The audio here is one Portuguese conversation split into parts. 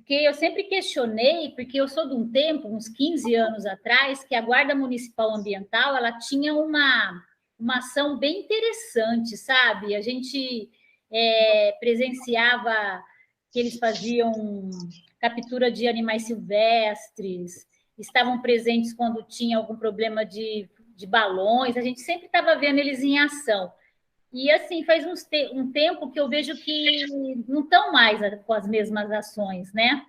porque eu sempre questionei, porque eu sou de um tempo, uns 15 anos atrás, que a Guarda Municipal Ambiental ela tinha uma ação bem interessante, sabe? A gente presenciava que eles faziam captura de animais silvestres, estavam presentes quando tinha algum problema de balões, a gente sempre estava vendo eles em ação. E, assim, faz um tempo que eu vejo que não estão mais com as mesmas ações, né?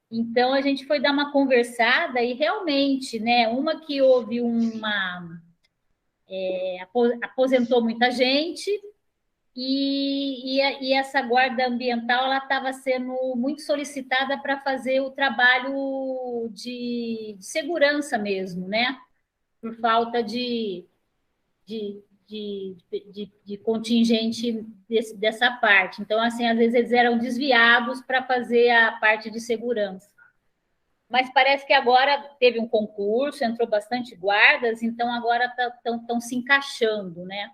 Então, a gente foi dar uma conversada e, realmente, né, uma que houve aposentou muita gente, e essa guarda ambiental ela estava sendo muito solicitada para fazer o trabalho de segurança mesmo, né? Por falta de contingente dessa parte. Então, assim, às vezes eles eram desviados para fazer a parte de segurança. Mas parece que agora teve um concurso, entrou bastante guardas, então agora estão se encaixando, né?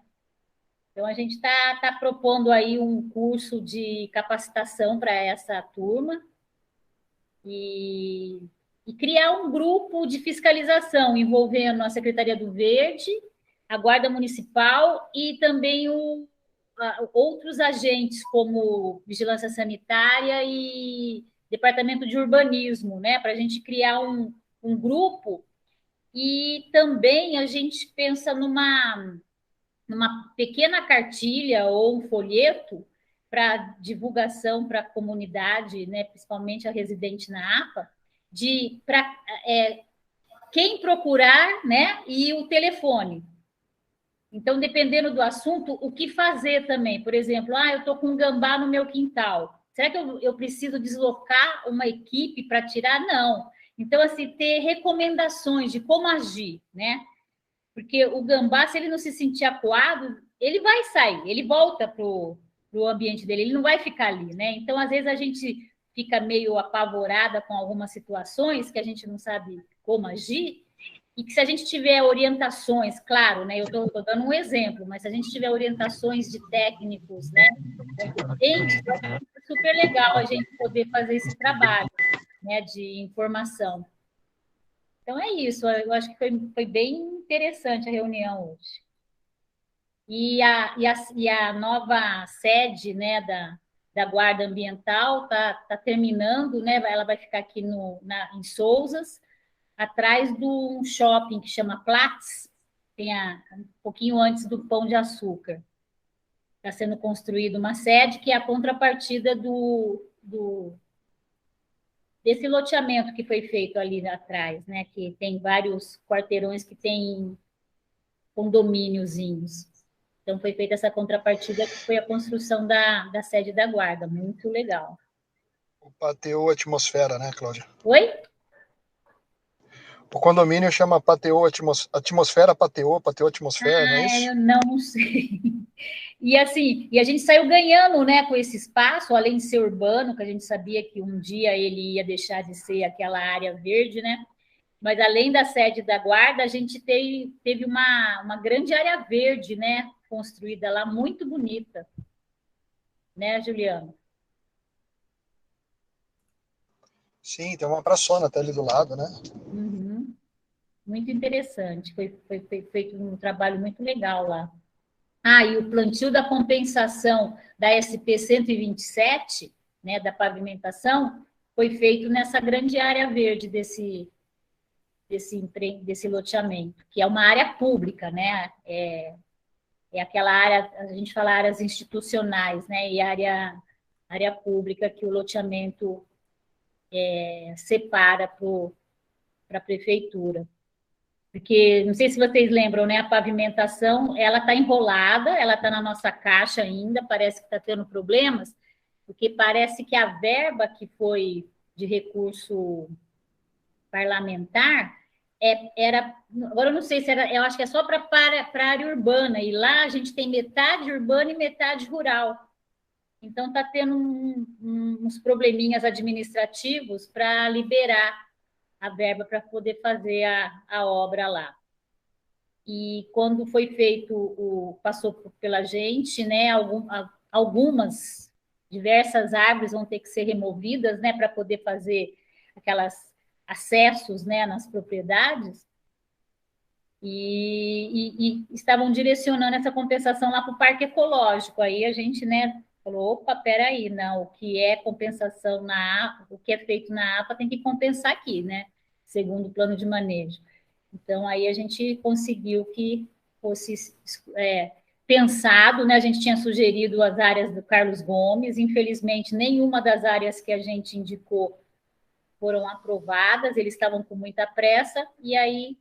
Então, a gente está propondo aí um curso de capacitação para essa turma e criar um grupo de fiscalização envolvendo a Secretaria do Verde, a Guarda Municipal e também outros agentes, como Vigilância Sanitária e Departamento de Urbanismo, né? Para a gente criar um grupo. E também a gente pensa numa pequena cartilha ou um folheto para divulgação para a comunidade, né, principalmente a residente na APA, para quem procurar, né, e o telefone. Então, dependendo do assunto, o que fazer também. Por exemplo, eu estou com um gambá no meu quintal. Será que eu preciso deslocar uma equipe para tirar? Não. Então, assim, ter recomendações de como agir, né? Porque o gambá, se ele não se sentir acuado, ele vai sair, ele volta para o ambiente dele, ele não vai ficar ali, né? Então, às vezes, a gente fica meio apavorada com algumas situações que a gente não sabe como agir, e que se a gente tiver orientações, claro, né? Eu estou dando um exemplo, mas se a gente tiver orientações de técnicos, né? Competentes, é super legal a gente poder fazer esse trabalho, né? De informação. Então é isso, eu acho que foi bem interessante a reunião hoje. E a nova sede, né, da Guarda Ambiental está terminando, né? Ela vai ficar aqui em Sousas, atrás de um shopping que chama Platts, um pouquinho antes do Pão de Açúcar. Está sendo construída uma sede que é a contrapartida desse loteamento que foi feito ali atrás, né? Que tem vários quarteirões que tem condomíniozinhos. Então, foi feita essa contrapartida, que foi a construção da sede da Guarda. Muito legal. O Pateu Atmosfera, né, Cláudia? Oi? O condomínio chama Pateu Atmosfera, Pateu Atmosfera, não é isso? Eu não sei. E assim, a gente saiu ganhando, né, com esse espaço, além de ser urbano, que a gente sabia que um dia ele ia deixar de ser aquela área verde, né? Mas além da sede da Guarda, a gente teve uma grande área verde, né, construída lá, muito bonita, né, Juliano? Sim, tem uma praçona até ali do lado, né? Uhum. Muito interessante, foi feito um trabalho muito legal lá. E o plantio da compensação da SP 127, né, da pavimentação, foi feito nessa grande área verde desse loteamento, que é uma área pública, né? É aquela área, a gente fala áreas institucionais, né? E área pública que o loteamento separa para a prefeitura. Porque, não sei se vocês lembram, né? A pavimentação, ela está enrolada, ela está na nossa caixa ainda, parece que está tendo problemas, porque parece que a verba que foi de recurso parlamentar agora eu não sei se era, eu acho que é só para a área urbana, e lá a gente tem metade urbana e metade rural. Então está tendo uns probleminhas administrativos para liberar a verba para poder fazer a obra lá. E quando foi feito, passou pela gente, né, algumas diversas árvores vão ter que ser removidas, né, para poder fazer aquelas acessos, né, nas propriedades. E estavam direcionando essa compensação lá para o Parque Ecológico. Aí a gente, né, falou, opa, peraí, não, o que é compensação na APA, o que é feito na APA tem que compensar aqui, né, segundo o plano de manejo. Então, aí a gente conseguiu que fosse pensado, né, a gente tinha sugerido as áreas do Carlos Gomes, infelizmente nenhuma das áreas que a gente indicou foram aprovadas, eles estavam com muita pressa, e aí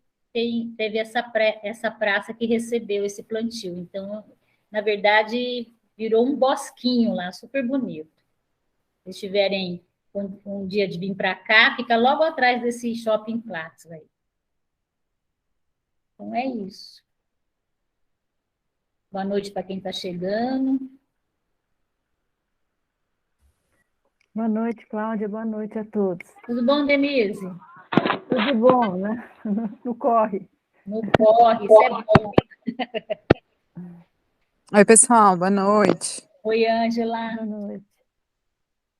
teve essa praça que recebeu esse plantio. Então, na verdade, virou um bosquinho lá, super bonito. Se tiverem um dia de vir para cá, fica logo atrás desse Shopping Platz aí. Então, é isso. Boa noite para quem está chegando. Boa noite, Cláudia. Boa noite a todos. Tudo bom, Denise? Tudo bom, né? No corre. No corre, isso é bom. Oi, pessoal, boa noite. Oi, Ângela. Boa noite.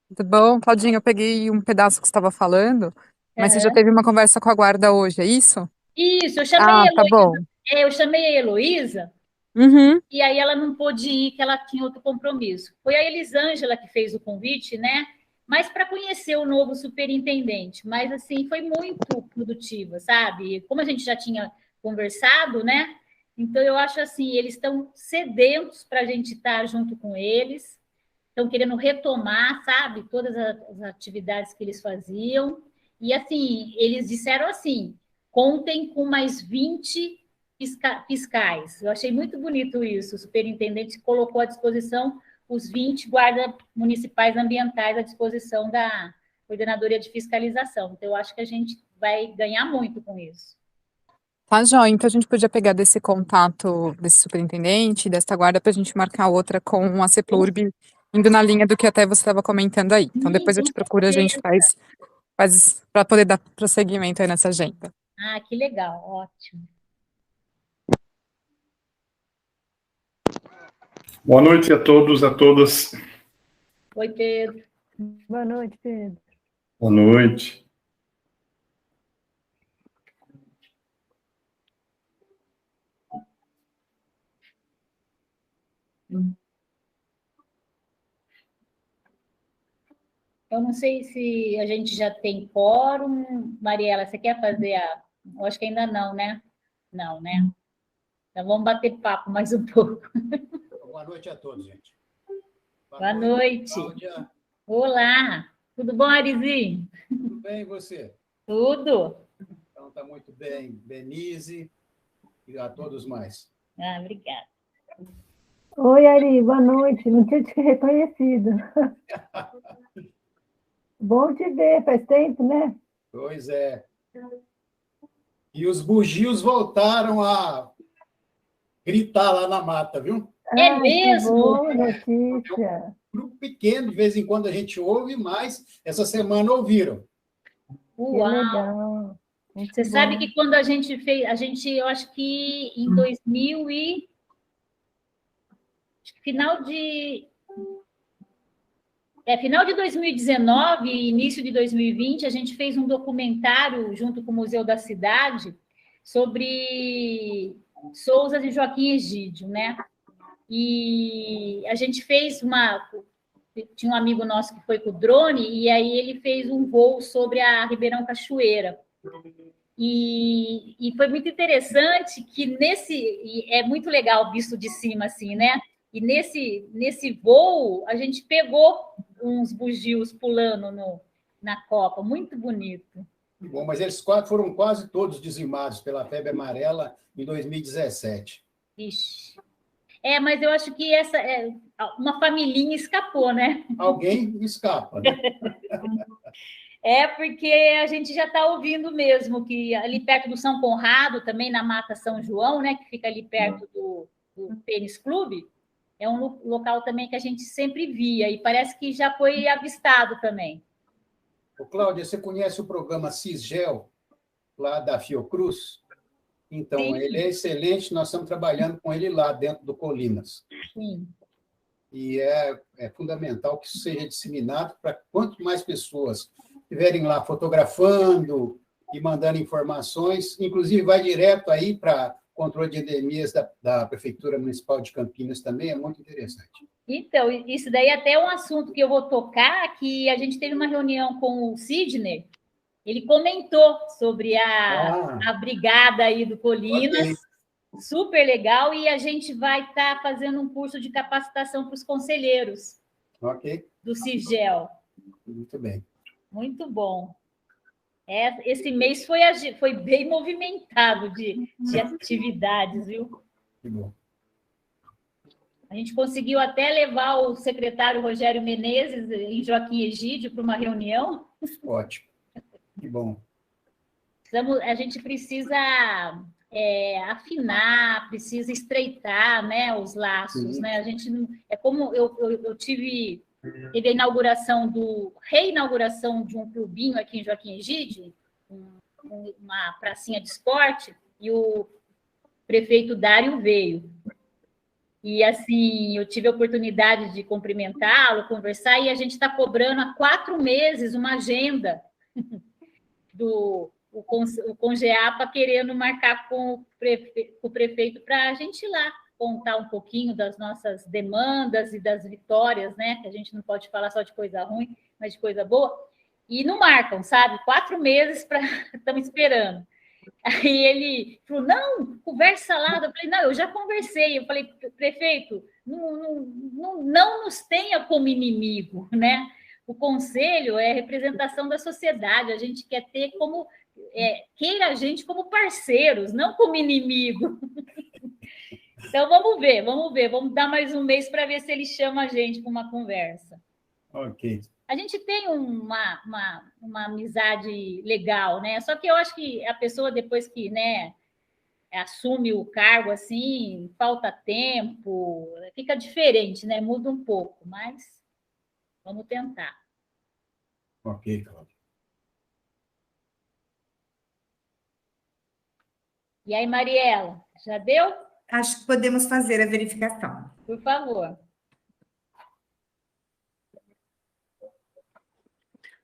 Tudo bom? Claudinha, eu peguei um pedaço que você estava falando, mas você já teve uma conversa com a guarda hoje, é isso? Isso, eu chamei a tá bom. Eu chamei a Heloísa, Uhum. e aí ela não pôde ir, que ela tinha outro compromisso. Foi a Elisângela que fez o convite, né? Mas para conhecer o novo superintendente. Mas, assim, foi muito produtiva, sabe? Como a gente já tinha conversado, né? Então, eu acho assim, eles estão sedentos para a gente estar junto com eles, estão querendo retomar, sabe? Todas as atividades que eles faziam. E, assim, eles disseram assim, contem com mais 20 fiscais. Eu achei muito bonito isso. O superintendente colocou à disposição os 20 guardas municipais ambientais à disposição da coordenadoria de fiscalização. Então, eu acho que a gente vai ganhar muito com isso. Tá, joia. Então a gente podia pegar desse contato desse superintendente, desta guarda, para a gente marcar outra com a CEPLURB, indo na linha do que até você estava comentando aí. Então depois eu te procuro, a gente faz para poder dar prosseguimento aí nessa agenda. Ah, que legal, ótimo. Boa noite a todos, a todas. Oi, Pedro. Boa noite, Pedro. Boa noite. Eu não sei se a gente já tem quórum. Mariela, você quer fazer a... Eu acho que ainda não, né? Não, né? Então vamos bater papo mais um pouco. Boa noite a todos, gente. Boa noite. Cláudia. Olá. Tudo bom, Arizinho? Tudo bem, e você? Tudo. Então, está muito bem. Denise e a todos mais. Ah, obrigada. Oi, Ari, boa noite. Não tinha te reconhecido. Bom te ver, faz tempo, né? Pois é. E os bugios voltaram a gritar lá na mata, viu? É mesmo? Que boa notícia. Um grupo pequeno, de vez em quando a gente ouve, mas essa semana ouviram. Uau. Que legal. Muito Você bom. sabe que quando a gente fez, eu acho que em 2000 e final de 2019 e início de 2020, a gente fez um documentário junto com o Museu da Cidade sobre Souza e Joaquim Egídio, né? E a gente fez tinha um amigo nosso que foi com o drone, e aí ele fez um voo sobre a Ribeirão Cachoeira. E foi muito interessante que é muito legal visto de cima, assim, né? E nesse voo, a gente pegou uns bugios pulando na copa, muito bonito. Bom, mas eles foram quase todos dizimados pela febre amarela em 2017. Ixi. Mas eu acho que uma familhinha escapou, né? Alguém escapa, né? Porque a gente já está ouvindo mesmo que ali perto do São Conrado, também na Mata São João, né, que fica ali perto do Tênis Clube, é um local também que a gente sempre via, e parece que já foi avistado também. Ô, Cláudia, você conhece o programa Cisgel, lá da Fiocruz? Então, Sim. ele é excelente, nós estamos trabalhando com ele lá dentro do Colinas. Sim. e é fundamental que isso seja disseminado para quanto mais pessoas estiverem lá fotografando e mandando informações, inclusive vai direto aí para controle de endemias da Prefeitura Municipal de Campinas também, é muito interessante. Então, isso daí até é um assunto que eu vou tocar, que a gente teve uma reunião com o Sidney, ele comentou sobre a brigada aí do Colinas, okay. Super legal, e a gente vai estar fazendo um curso de capacitação para os conselheiros do CIGEL. Muito bem. Muito bom. Esse mês foi bem movimentado de atividades, viu? Que bom. A gente conseguiu até levar o secretário Rogério Menezes em Joaquim Egídio para uma reunião. Ótimo. Que bom. A gente precisa afinar, precisa estreitar, né, os laços, né? A gente é como eu teve a reinauguração de um clubinho aqui em Joaquim Egídio, uma pracinha de esporte, e o prefeito Dário veio. E, assim, eu tive a oportunidade de cumprimentá-lo, conversar, e a gente está cobrando há 4 meses uma agenda do Congeapa querendo marcar com o prefeito para a gente ir lá contar um pouquinho das nossas demandas e das vitórias, né? Que a gente não pode falar só de coisa ruim, mas de coisa boa. E não marcam, sabe? 4 meses estamos esperando. Aí ele falou, não, conversa lá. Eu falei, não, eu já conversei. Eu falei, prefeito, não nos tenha como inimigo, né? O conselho é representação da sociedade, a gente quer ter como... queira a gente como parceiros, não como inimigo. Então, vamos dar mais um mês para ver se ele chama a gente para uma conversa. Ok. A gente tem uma amizade legal, né? Só que eu acho que a pessoa, depois que, né, assume o cargo, assim, falta tempo, fica diferente, né? Muda um pouco, mas vamos tentar. Ok, Cláudia. E aí, Mariela, já deu? Acho que podemos fazer a verificação. Por favor.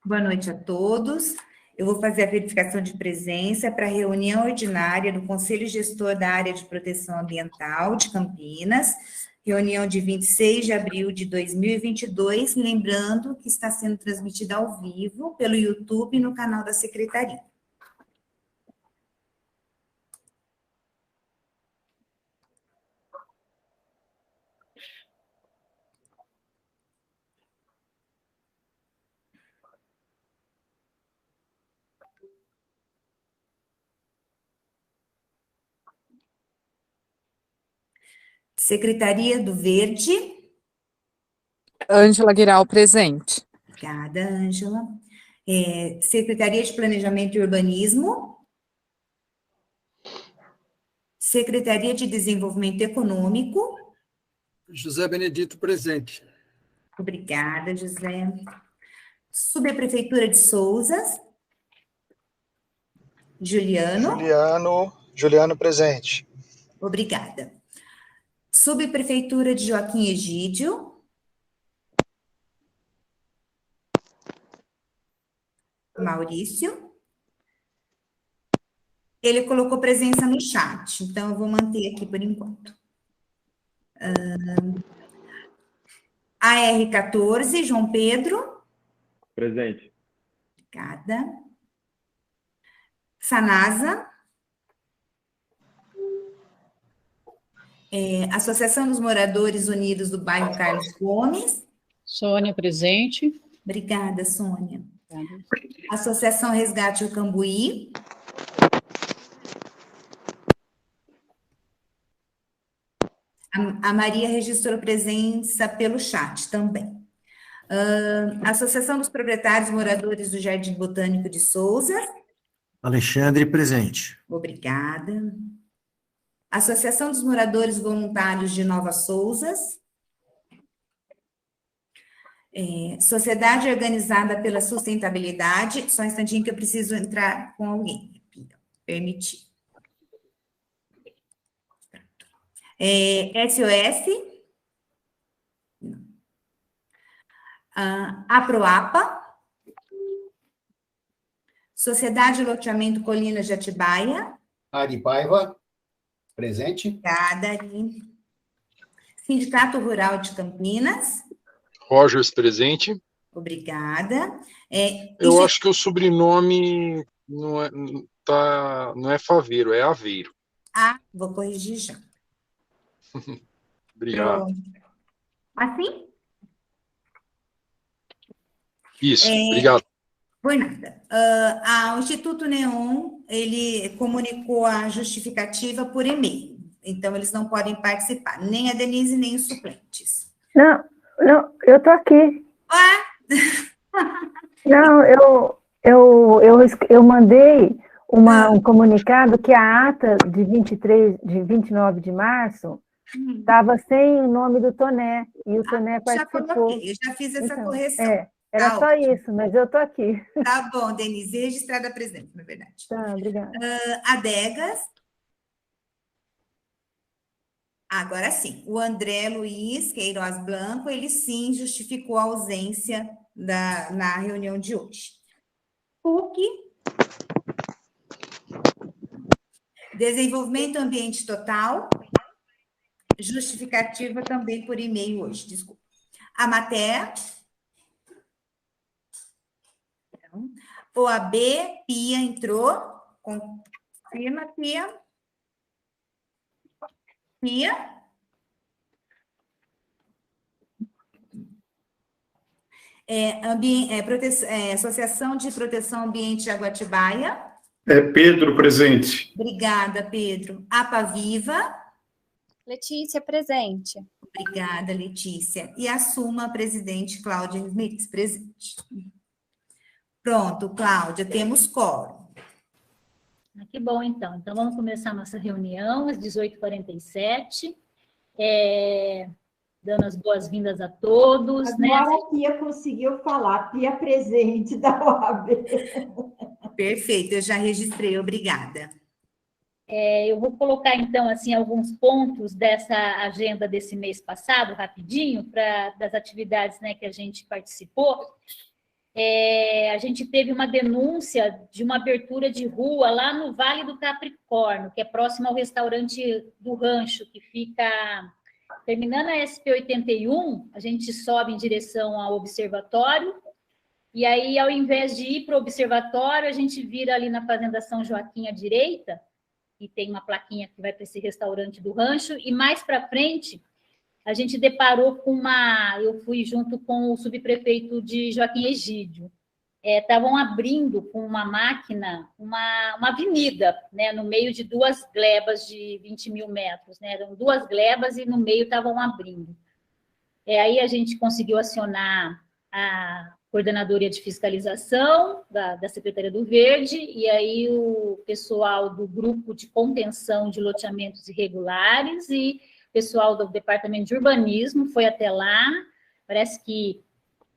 Boa noite a todos. Eu vou fazer a verificação de presença para a reunião ordinária do Conselho Gestor da Área de Proteção Ambiental de Campinas, reunião de 26 de abril de 2022, lembrando que está sendo transmitida ao vivo pelo YouTube no canal da Secretaria. Secretaria do Verde. Ângela Guiral, presente. Obrigada, Ângela. Secretaria de Planejamento e Urbanismo. Secretaria de Desenvolvimento Econômico. José Benedito, presente. Obrigada, José. Subprefeitura de Sousas. Juliano, presente. Obrigada. Subprefeitura de Joaquim Egídio. Maurício. Ele colocou presença no chat, então eu vou manter aqui por enquanto. AR14, João Pedro. Presente. Obrigada. Sanasa. Associação dos Moradores Unidos do Bairro Carlos Gomes. Sônia, presente. Obrigada, Sônia. Associação Resgate Cambuí. A Maria registrou presença pelo chat também. Associação dos Proprietários Moradores do Jardim Botânico de Souza. Alexandre, presente. Obrigada. Associação dos Moradores Voluntários de Nova Sousas. Sociedade Organizada pela Sustentabilidade. Só um instantinho que eu preciso entrar com alguém. Permitir. SOS. Não. A Proapa, Sociedade de Loteamento Colinas de Atibaia. Ari Paiva, presente. Obrigada, Ari. Sindicato Rural de Campinas. Rogers, presente. Obrigada. Eu acho que o sobrenome não é Faveiro, é Aveiro. Vou corrigir já. Obrigado. Pronto. Assim? Isso, obrigado. Por nada. O Instituto Neon, ele comunicou a justificativa por e-mail. Então, eles não podem participar, nem a Denise, nem os suplentes. Não, eu estou aqui. Não, eu mandei um comunicado que a ata de 29 de março estava sem o nome do Toné, e o Toné participou. Eu já fiz essa correção. Era só isso, mas eu estou aqui. Tá bom, Denise, registrada a presença, na verdade. Tá, obrigada. Adegas. Agora sim, o André Luiz Queiroz Blanco, ele sim justificou a ausência na reunião de hoje. PUC. Desenvolvimento Ambiente Total. Justificativa também por e-mail hoje, desculpa. A Mater. OAB, Pia entrou. Confirma, Pia. Pia. Associação de Proteção Ambiente de Aguatibaia. Pedro, presente. Obrigada, Pedro. APAVIVA. Letícia, presente. Obrigada, Letícia. E assuma a presidente Cláudia Smith, presente. Pronto, Cláudia, temos quórum. Que bom, então. Então, vamos começar a nossa reunião às 18h47. Dando as boas-vindas a todos. Agora a Pia conseguiu falar, Pia presente da OAB. Perfeito, eu já registrei, obrigada. Eu vou colocar, então, assim, alguns pontos dessa agenda desse mês passado, rapidinho, das atividades, né, que a gente participou. A gente teve uma denúncia de uma abertura de rua lá no Vale do Capricórnio, que é próximo ao restaurante do Rancho, que fica... Terminando a SP-81, a gente sobe em direção ao observatório, e aí, ao invés de ir para o observatório, a gente vira ali na Fazenda São Joaquim à direita, e tem uma plaquinha que vai para esse restaurante do Rancho, e mais para frente, a gente deparou com eu fui junto com o subprefeito de Joaquim Egídio, estavam abrindo com uma máquina uma avenida, né, no meio de duas glebas de 20 mil metros, né, eram duas glebas e no meio estavam abrindo. Aí a gente conseguiu acionar a coordenadoria de fiscalização da Secretaria do Verde, e aí o pessoal do grupo de contenção de loteamentos irregulares e pessoal do Departamento de Urbanismo foi até lá, parece que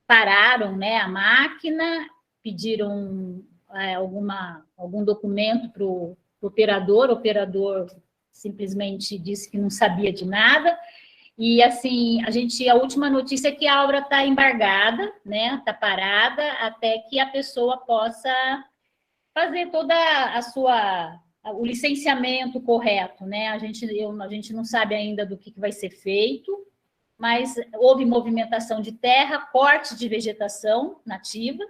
pararam, né, a máquina, pediram algum documento para o operador simplesmente disse que não sabia de nada, e assim, a última notícia é que a obra está embargada, né, está parada, até que a pessoa possa fazer toda o licenciamento correto, né, a gente não sabe ainda do que vai ser feito, mas houve movimentação de terra, corte de vegetação nativa.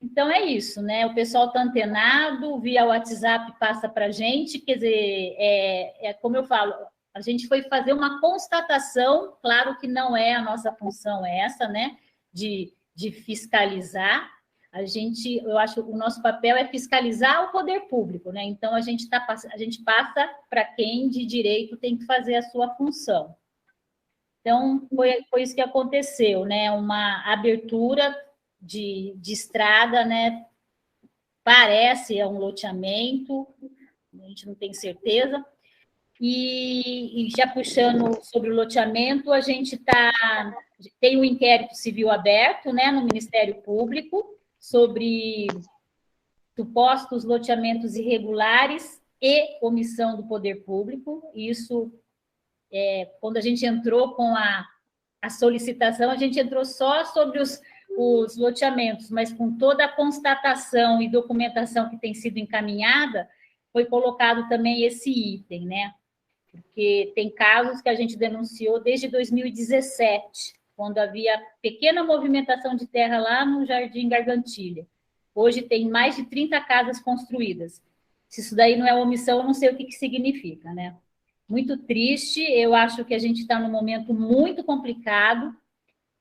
Então, é isso, né? O pessoal está antenado, via WhatsApp passa para a gente, quer dizer, como eu falo, a gente foi fazer uma constatação, claro que não é a nossa função essa, né? De fiscalizar. Eu acho que o nosso papel é fiscalizar o poder público, né? Então, a gente passa para quem de direito tem que fazer a sua função. Então, foi isso que aconteceu, né? Uma abertura de estrada, né? Parece um loteamento, a gente não tem certeza. E já puxando sobre o loteamento, a gente tem um inquérito civil aberto, né, no Ministério Público sobre supostos loteamentos irregulares e omissão do poder público. Isso, quando a gente entrou com a a solicitação, a gente entrou só sobre os loteamentos, mas com toda a constatação e documentação que tem sido encaminhada, foi colocado também esse item, né? Porque tem casos que a gente denunciou desde 2017, quando havia pequena movimentação de terra lá no Jardim Gargantilha. Hoje tem mais de 30 casas construídas. Se isso daí não é omissão, eu não sei o que significa, né? Muito triste, eu acho que a gente está num momento muito complicado,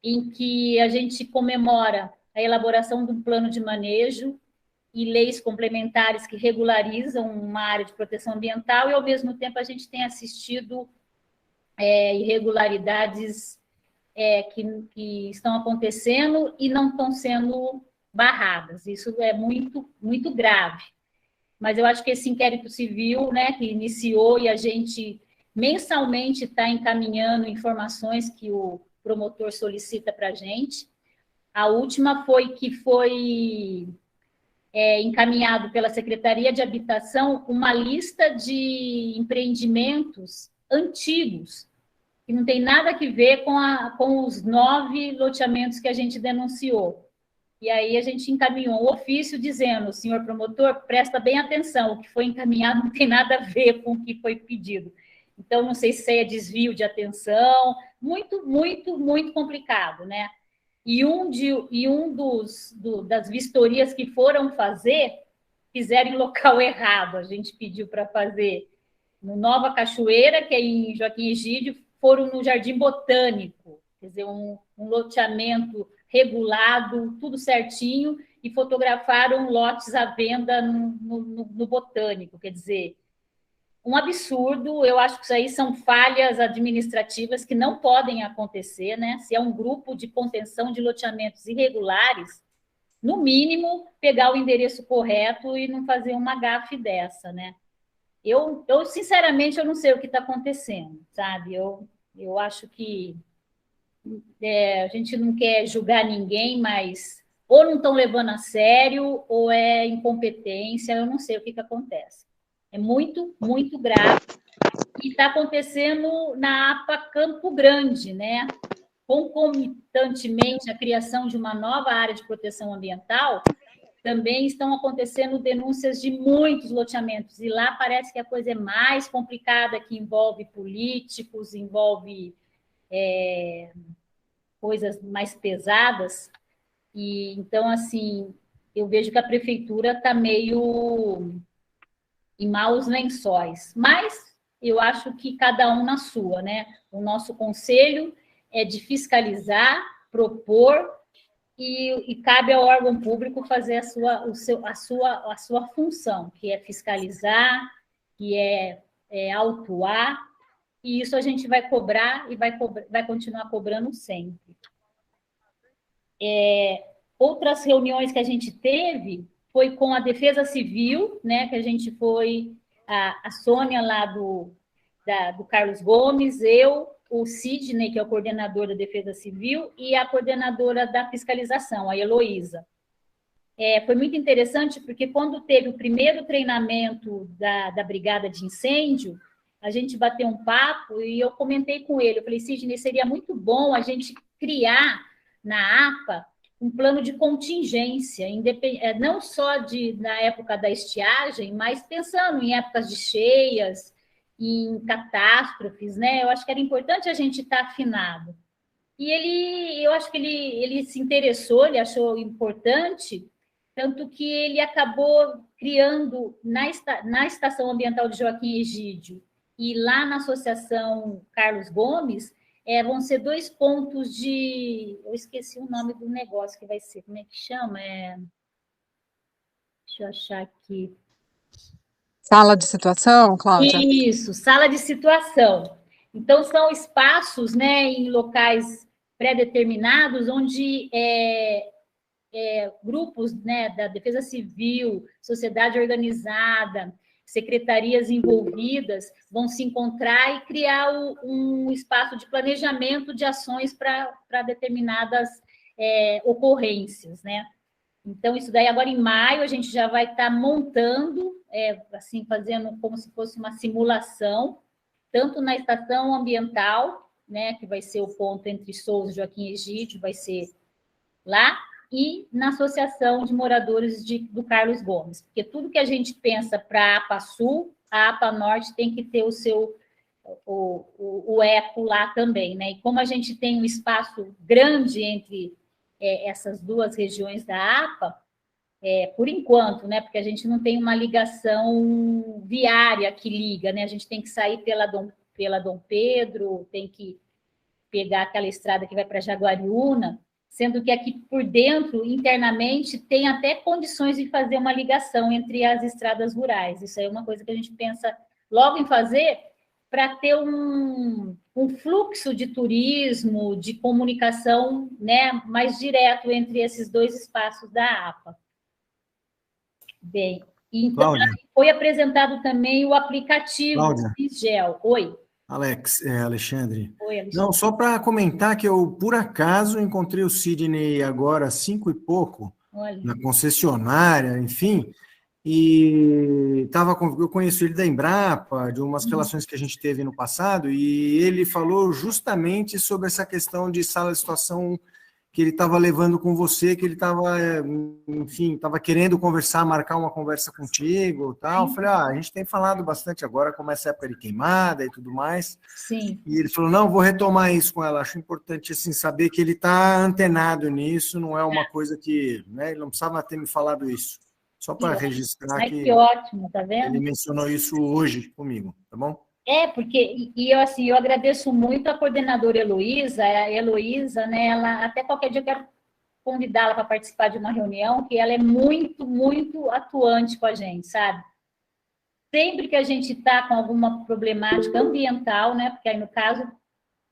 em que a gente comemora a elaboração de um plano de manejo e leis complementares que regularizam uma área de proteção ambiental, e, ao mesmo tempo, a gente tem assistido irregularidades que estão acontecendo e não estão sendo barradas. Isso é muito, muito grave. Mas eu acho que esse inquérito civil, né, que iniciou, e a gente mensalmente está encaminhando informações que o promotor solicita para a gente. A última foi encaminhado pela Secretaria de Habitação uma lista de empreendimentos antigos, que não tem nada a ver com os 9 loteamentos que a gente denunciou. E aí a gente encaminhou um ofício dizendo: senhor promotor, presta bem atenção, o que foi encaminhado não tem nada a ver com o que foi pedido. Então, não sei se é desvio de atenção, muito, muito, muito complicado, né? E das vistorias que foram fazer, fizeram em local errado. A gente pediu para fazer no Nova Cachoeira, que é em Joaquim Egídio, foram no Jardim Botânico, quer dizer, um loteamento regulado, tudo certinho, e fotografaram lotes à venda no Botânico, quer dizer, um absurdo. Eu acho que isso aí são falhas administrativas que não podem acontecer, né? Se é um grupo de contenção de loteamentos irregulares, no mínimo, pegar o endereço correto e não fazer uma gafe dessa, né? Eu sinceramente, eu não sei o que está acontecendo, sabe? Eu acho que a gente não quer julgar ninguém, mas ou não estão levando a sério, ou é incompetência, eu não sei o que acontece. É muito, muito grave. E está acontecendo na APA Campo Grande, né? Concomitantemente à criação de uma nova área de proteção ambiental, também estão acontecendo denúncias de muitos loteamentos. E lá parece que a coisa é mais complicada, que envolve políticos, envolve coisas mais pesadas. E então, assim, eu vejo que a prefeitura está meio em maus lençóis, mas eu acho que cada um na sua, né? O nosso conselho é de fiscalizar, propor, e cabe ao órgão público fazer a sua função, que é fiscalizar, que é autuar, e isso a gente vai cobrar e vai continuar cobrando sempre. Outras reuniões que a gente teve foi com a Defesa Civil, né, que a gente foi, a Sônia lá do Carlos Gomes, eu, o Sidney, que é o coordenador da Defesa Civil, e a coordenadora da fiscalização, a Heloísa. Foi muito interessante, porque quando teve o primeiro treinamento da Brigada de Incêndio, a gente bateu um papo e eu comentei com ele, eu falei: Sidney, seria muito bom a gente criar na APA um plano de contingência, não só na época da estiagem, mas pensando em épocas de cheias, em catástrofes, né? Eu acho que era importante a gente estar afinado. E eu acho que ele se interessou, ele achou importante, tanto que ele acabou criando na Estação Ambiental de Joaquim Egídio e lá na Associação Carlos Gomes, vão ser 2 pontos de... Eu esqueci o nome do negócio que vai ser. Como é que chama? Deixa eu achar aqui. Sala de situação, Cláudia? Isso, sala de situação. Então, são espaços, né, em locais pré-determinados, onde grupos, né, da Defesa Civil, sociedade organizada, secretarias envolvidas vão se encontrar e criar um espaço de planejamento de ações para determinadas ocorrências, né? Então, isso daí agora em maio a gente já vai estar montando, assim, fazendo como se fosse uma simulação, tanto na estação ambiental né, que vai ser o ponto entre Souza e Joaquim Egídio, vai ser lá, e na Associação de Moradores do Carlos Gomes, porque tudo que a gente pensa para a APA Sul, a APA Norte tem que ter o seu o eco lá também, né? E como a gente tem um espaço grande entre essas duas regiões da APA, por enquanto, né? Porque a gente não tem uma ligação viária que liga, né? A gente tem que sair pela Dom Pedro, tem que pegar aquela estrada que vai para Jaguariúna, sendo que aqui por dentro, internamente, tem até condições de fazer uma ligação entre as estradas rurais. Isso aí é uma coisa que a gente pensa logo em fazer para ter um fluxo de turismo, de comunicação, né, mais direto entre esses dois espaços da APA. Bem, então Cláudia. foi apresentado também o aplicativo Cláudia. Cisgel. Oi. Alexandre. Oi, Alexandre. Não, só para comentar que eu, por acaso, encontrei o Sidney agora, 5 e pouco, Olha. na concessionária, enfim, e eu conheço ele da Embrapa, de umas relações que a gente teve no passado, e ele falou justamente sobre essa questão de sala de situação que ele estava levando com você, que ele estava, enfim, estava querendo conversar, marcar uma conversa contigo e tal. Eu falei, a gente tem falado bastante agora, como essa época de queimada e tudo mais. Sim. E ele falou, não, vou retomar isso com ela. Acho importante, assim, saber que ele está antenado nisso, não é uma coisa que, né, ele não precisava ter me falado isso. Só para registrar que ótimo, tá vendo? Ele mencionou isso hoje comigo, tá bom? Porque eu agradeço muito a coordenadora Heloísa, né, ela, até qualquer dia eu quero convidá-la para participar de uma reunião, que ela é muito, muito atuante com a gente, sabe? Sempre que a gente está com alguma problemática ambiental, né, porque aí no caso,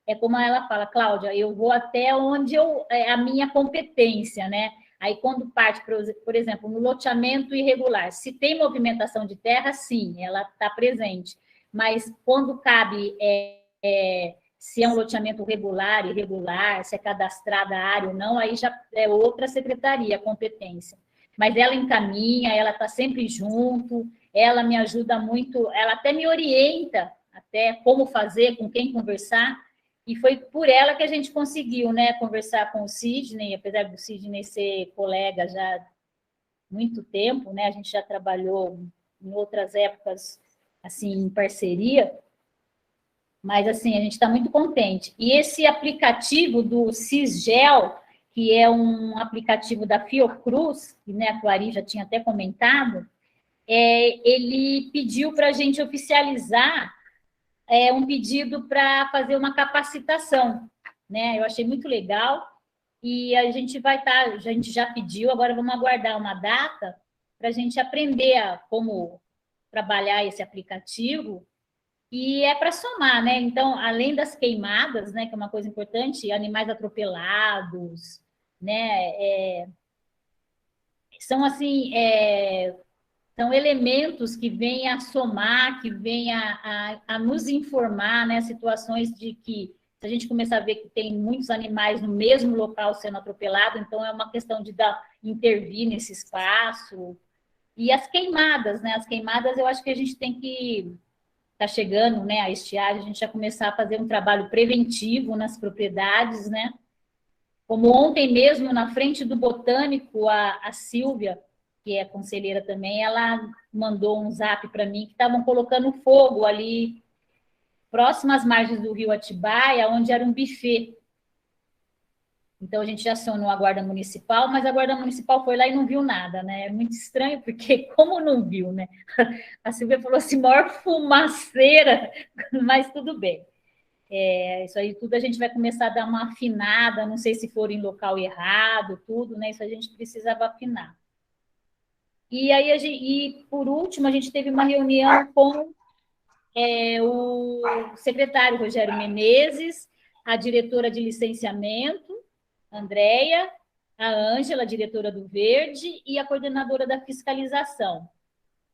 é como ela fala, Cláudia, eu vou até onde a minha competência, né? Aí quando parte, por exemplo, no loteamento irregular, se tem movimentação de terra, sim, ela está presente. Mas quando cabe, se é um loteamento regular, irregular, se é cadastrada a área ou não, aí já é outra secretaria a competência. Mas ela encaminha, ela está sempre junto, ela me ajuda muito, ela até me orienta, até como fazer, com quem conversar, e foi por ela que a gente conseguiu, né, conversar com o Sidney, apesar do Sidney ser colega já há muito tempo, né, a gente já trabalhou em outras épocas assim, em parceria, mas, assim, a gente está muito contente. E esse aplicativo do Cisgel, que é um aplicativo da Fiocruz, que, né, a Clary já tinha até comentado, ele pediu para a gente oficializar um pedido para fazer uma capacitação, né? Eu achei muito legal, e a gente a gente já pediu, agora vamos aguardar uma data para a gente aprender como trabalhar esse aplicativo, e para somar, né? Então, além das queimadas, né, que é uma coisa importante, animais atropelados, né? São assim, são elementos que vêm a somar, que vêm a nos informar, né? Situações de que, se a gente começar a ver que tem muitos animais no mesmo local sendo atropelados, então é uma questão de intervir nesse espaço. E as queimadas, né? As queimadas, eu acho que a gente tem que estar chegando, né, a estiagem, a gente já começar a fazer um trabalho preventivo nas propriedades, né? Como ontem mesmo, na frente do Botânico, a Silvia, que é conselheira também, ela mandou um zap para mim que estavam colocando fogo ali, próximo às margens do rio Atibaia, onde era um buffet. Então, a gente já acionou a Guarda Municipal, mas a Guarda Municipal foi lá e não viu nada, né? É muito estranho, porque como não viu, né? A Silvia falou assim, maior fumaceira, mas tudo bem. Isso aí tudo a gente vai começar a dar uma afinada, não sei se for em local errado, tudo, né? Isso a gente precisava afinar. E aí, por último, a gente teve uma reunião com o secretário Rogério Menezes, a diretora de licenciamento, Andréia, a Ângela, diretora do Verde, e a coordenadora da fiscalização.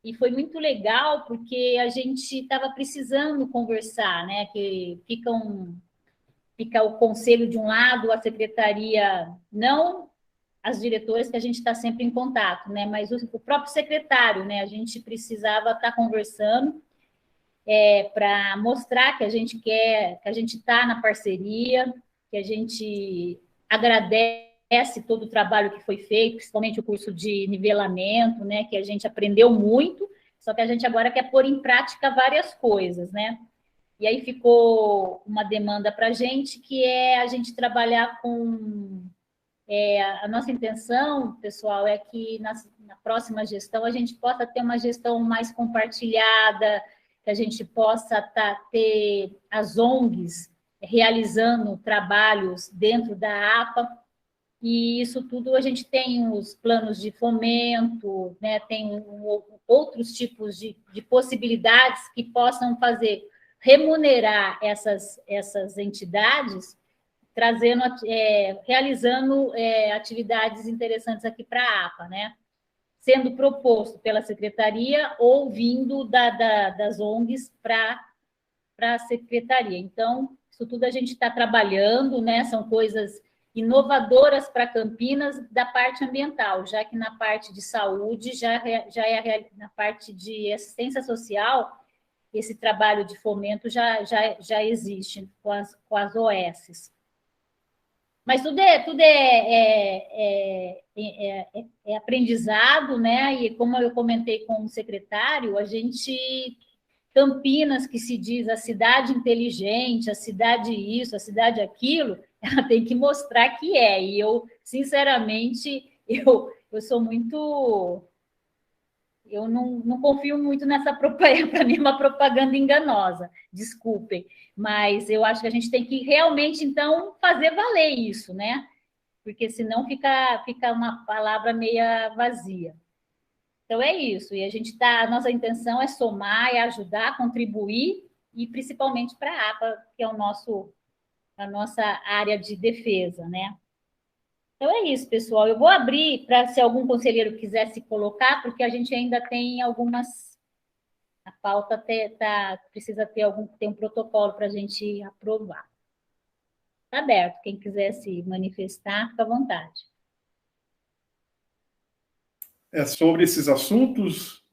E foi muito legal, porque a gente estava precisando conversar, né? Que fica o conselho de um lado, a secretaria, não as diretoras, que a gente está sempre em contato, né? Mas o próprio secretário, né? A gente precisava estar conversando. para mostrar que a gente quer, que a gente está na parceria, que a gente agradece todo o trabalho que foi feito, principalmente o curso de nivelamento, né, que a gente aprendeu muito, só que a gente agora quer pôr em prática várias coisas, né? E aí ficou uma demanda para a gente, que é a gente trabalhar com... a nossa intenção, pessoal, é que na próxima gestão a gente possa ter uma gestão mais compartilhada, que a gente possa ter as ONGs realizando trabalhos dentro da APA, e isso tudo a gente tem os planos de fomento, né, tem outros tipos de possibilidades que possam remunerar essas entidades, trazendo, realizando atividades interessantes aqui para a APA, né? Sendo proposto pela secretaria ou vindo das ONGs para a secretaria. Então, isso tudo a gente está trabalhando, né? São coisas inovadoras para Campinas da parte ambiental, já que na parte de saúde, na parte de assistência social, esse trabalho de fomento já existe com as OSs. Mas tudo é aprendizado, né? E como eu comentei com o secretário, Campinas, que se diz a cidade inteligente, a cidade isso, a cidade aquilo, ela tem que mostrar que é. E eu, sinceramente, eu sou muito... Eu não confio muito nessa propaganda, para mim é uma propaganda enganosa, desculpem, mas eu acho que a gente tem que realmente, então, fazer valer isso, né? Porque senão fica uma palavra meia vazia. Então, é isso, e a nossa intenção é somar, é ajudar, contribuir, e principalmente para a APA, que é a nossa área de defesa, né? Então, é isso, pessoal. Eu vou abrir para se algum conselheiro quiser se colocar, porque a gente ainda tem algumas... A pauta precisa ter um protocolo para a gente aprovar. Está aberto. Quem quiser se manifestar, fica à vontade. É sobre esses assuntos?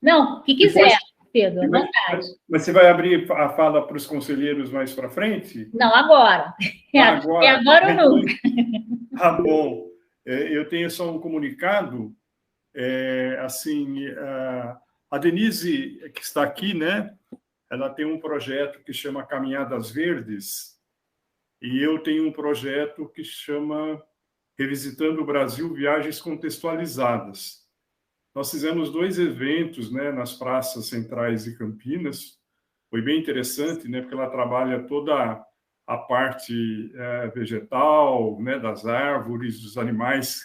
Não, o que quiser, Pedro, à vontade. Mas você vai abrir a fala para os conselheiros mais para frente? Não, agora. Agora. É agora ou nunca. Ah, bom. Eu tenho só um comunicado. A Denise, que está aqui, né? Ela tem um projeto que chama Caminhadas Verdes, e eu tenho um projeto que chama Revisitando o Brasil, Viagens Contextualizadas. Nós fizemos 2 eventos, né, nas praças centrais de Campinas. Foi bem interessante, né, porque ela trabalha toda a parte vegetal, né, das árvores, dos animais,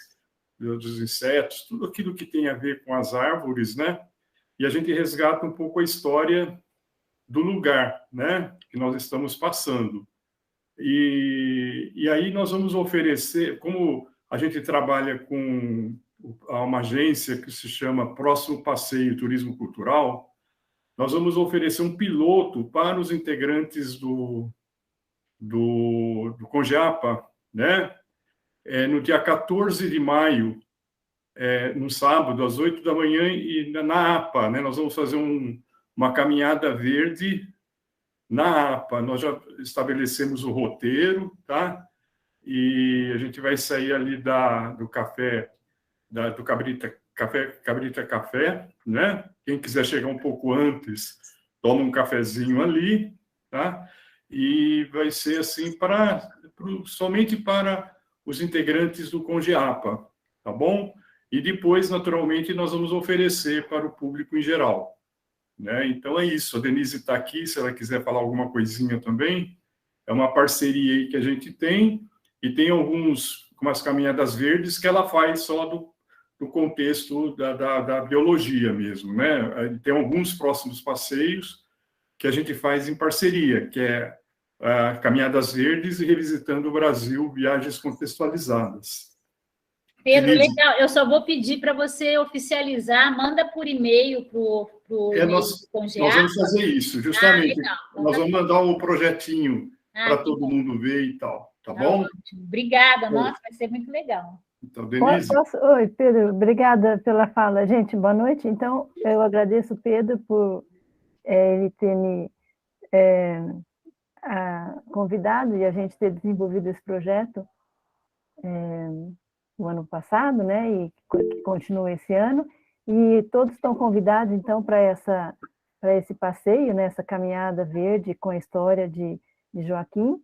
dos insetos, tudo aquilo que tem a ver com as árvores, né? E a gente resgata um pouco a história do lugar, né, que nós estamos passando. E aí nós vamos oferecer, como a gente trabalha com uma agência que se chama Próximo Passeio Turismo Cultural, nós vamos oferecer um piloto para os integrantes do Congeapa, né? No dia 14 de maio, no sábado, às 8 da manhã, e na APA, né? Nós vamos fazer uma caminhada verde na APA. Nós já estabelecemos o roteiro, tá? E a gente vai sair ali do café, do Cabrita Café, né? Quem quiser chegar um pouco antes, toma um cafezinho ali, tá? E vai ser assim somente para os integrantes do Congeapa, tá bom? E depois, naturalmente, nós vamos oferecer para o público em geral, né? Então é isso. A Denise está aqui, se ela quiser falar alguma coisinha também. É uma parceria aí que a gente tem, e tem umas caminhadas verdes que ela faz só do contexto da biologia mesmo, né? Tem alguns próximos passeios que a gente faz em parceria, que é Caminhadas Verdes e Revisitando o Brasil, Viagens Contextualizadas. Pedro, legal. Eu só vou pedir para você oficializar, manda por e-mail para o nós vamos fazer isso, justamente. Nós vamos mandar um projetinho para todo mundo ver e tal, tá bom? Ótimo. Obrigada, nossa, vai ser muito legal. Então, Denise. Oi, Pedro, obrigada pela fala. Gente, boa noite. Então, eu agradeço, Pedro, por ele ter me convidado e a gente ter desenvolvido esse projeto no ano passado, né, e que continua esse ano, e todos estão convidados, então, para esse passeio, né, essa caminhada verde com a história de Joaquim,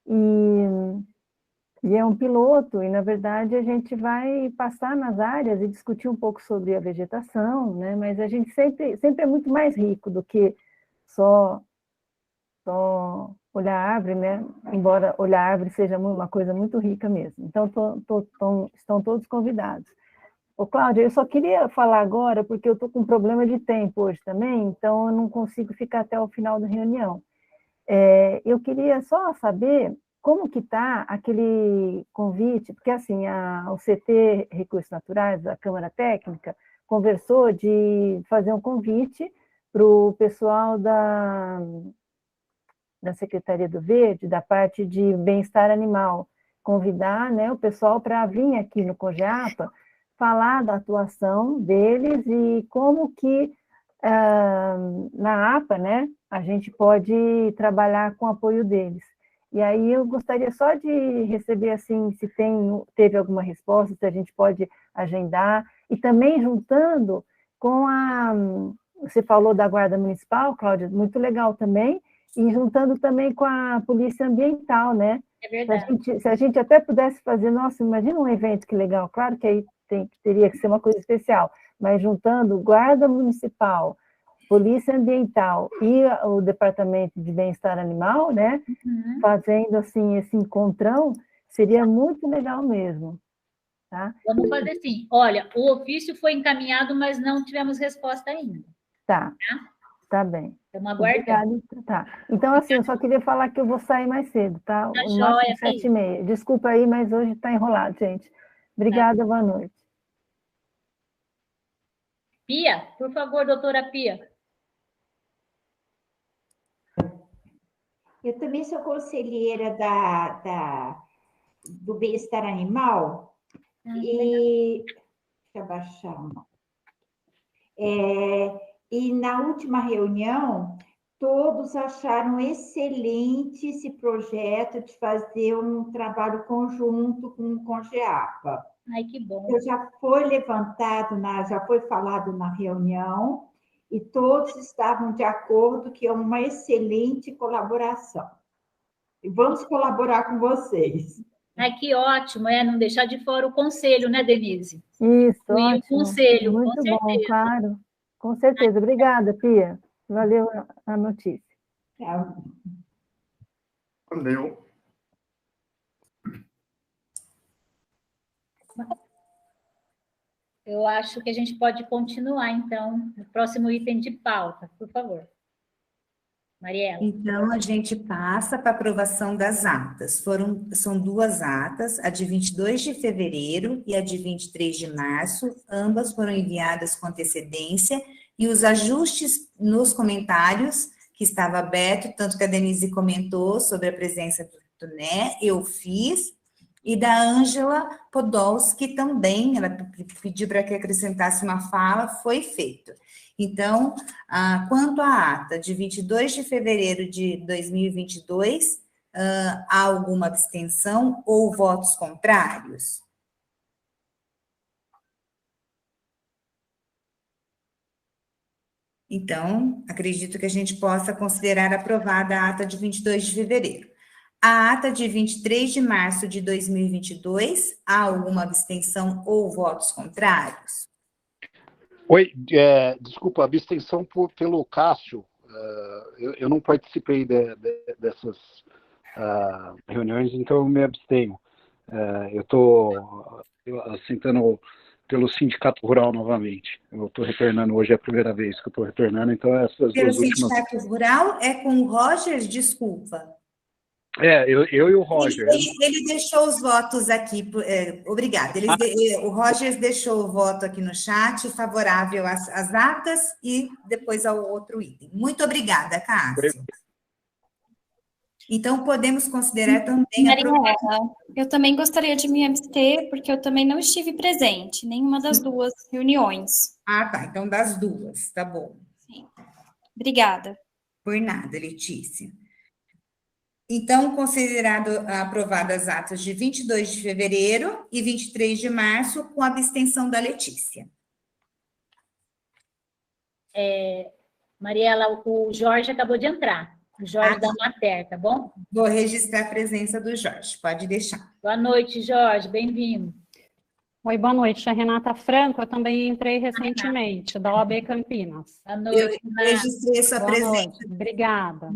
e é um piloto, e, na verdade, a gente vai passar nas áreas e discutir um pouco sobre a vegetação, né, mas a gente sempre é muito mais rico do que só olhar a árvore, né? Embora olhar a árvore seja uma coisa muito rica mesmo. Então, estão todos convidados. Ô, Cláudia, eu só queria falar agora, porque eu estou com um problema de tempo hoje também, então eu não consigo ficar até o final da reunião. Eu queria só saber como que está aquele convite, porque assim, o CT Recursos Naturais, a Câmara Técnica, conversou de fazer um convite para o pessoal da Secretaria do Verde, da parte de bem-estar animal, convidar, né, o pessoal para vir aqui no COGEAPA falar da atuação deles e como que na APA, né, a gente pode trabalhar com o apoio deles. E aí eu gostaria só de receber, assim, se teve alguma resposta, se a gente pode agendar, e também juntando com você falou da Guarda Municipal, Cláudia, muito legal também, e juntando também com a Polícia Ambiental, né? É verdade. Se a gente até pudesse fazer, nossa, imagina um evento que legal, claro que aí teria que ser uma coisa especial, mas juntando Guarda Municipal, Polícia Ambiental e o Departamento de Bem-Estar Animal, né? Fazendo, assim, esse encontrão, seria muito legal mesmo. Tá? Vamos fazer assim. Olha, o ofício foi encaminhado, mas não tivemos resposta ainda. Tá bem. Estamos aguardando. Tá. Então, assim, eu só queria falar que eu vou sair mais cedo, tá? Tá O joia, máximo 7h30. Desculpa aí, mas hoje está enrolado, gente. Obrigada, boa noite. Pia, por favor, doutora Pia. Eu também sou conselheira do bem-estar animal. E deixa eu baixar a mão. E na última reunião, todos acharam excelente esse projeto de fazer um trabalho conjunto com o COGEAPA. Ai, que bom. Já foi levantado, já foi falado na reunião, e todos estavam de acordo que é uma excelente colaboração. E vamos colaborar com vocês. Ai, que ótimo, não deixar de fora o conselho, né, Denise? Isso, ótimo. O conselho, muito com certeza. Bom, claro. Com certeza. Obrigada, Pia. Valeu a notícia. Valeu. Eu acho que a gente pode continuar, então, no próximo item de pauta, por favor. Mariela. Então, a gente passa para a aprovação das atas. São duas atas, a de 22 de fevereiro e a de 23 de março, ambas foram enviadas com antecedência, e os ajustes nos comentários, que estava aberto, tanto que a Denise comentou sobre a presença do Toné, eu fiz, e da Ângela Podolski também, ela pediu para que acrescentasse uma fala, foi feito. Então, quanto à ata de 22 de fevereiro de 2022, há alguma abstenção ou votos contrários? Então, acredito que a gente possa considerar aprovada a ata de 22 de fevereiro. A ata de 23 de março de 2022, há alguma abstenção ou votos contrários? Oi, desculpa, abstenção pelo Cássio. Eu não participei dessas reuniões, então eu me abstenho. Eu estou assentando pelo Sindicato Rural novamente. Eu estou retornando, hoje é a primeira vez que eu estou retornando, então essas pelo duas últimas... Pelo Sindicato Rural é com o Rogers, desculpa. Eu e o Roger. Ele deixou os votos aqui, obrigada. O Roger deixou o voto aqui no chat, favorável às atas e depois ao outro item. Muito obrigada, Cássio. Então, podemos considerar também... Mariela, eu também gostaria de me abster, porque eu também não estive presente, nenhuma das duas reuniões. Tá, então das duas, tá bom. Sim. Obrigada. Por nada, Letícia. Então, considerado aprovadas as atas de 22 de fevereiro e 23 de março, com a abstenção da Letícia. Mariela, o Jorge acabou de entrar. O Jorge da Mater, tá bom? Vou registrar a presença do Jorge, pode deixar. Boa noite, Jorge, bem-vindo. Oi, boa noite. A Renata Franco, eu também entrei recentemente, da OAB Campinas. Boa noite, Eu registrei a sua presença. Noite. Obrigada.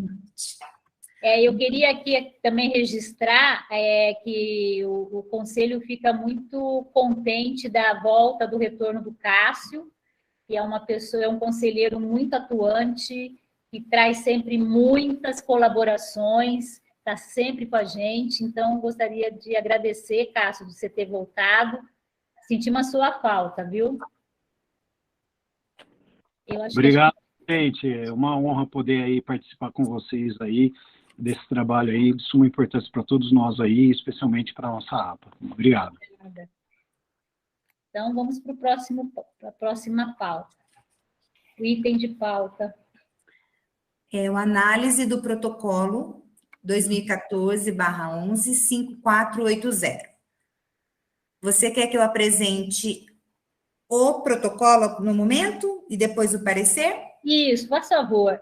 Eu queria aqui também registrar que o Conselho fica muito contente da volta do retorno do Cássio, que é um conselheiro muito atuante, que traz sempre muitas colaborações, está sempre com a gente. Então, gostaria de agradecer, Cássio, de você ter voltado. Sentimos a sua falta, viu? Obrigado, gente. É uma honra poder aí participar com vocês aí desse trabalho aí, de suma importância para todos nós aí, especialmente para a nossa APA. Obrigado. Então, vamos para a próxima pauta. O item de pauta. É a análise do protocolo 2014/11-5480. Você quer que eu apresente o protocolo no momento e depois o parecer? Isso, por favor.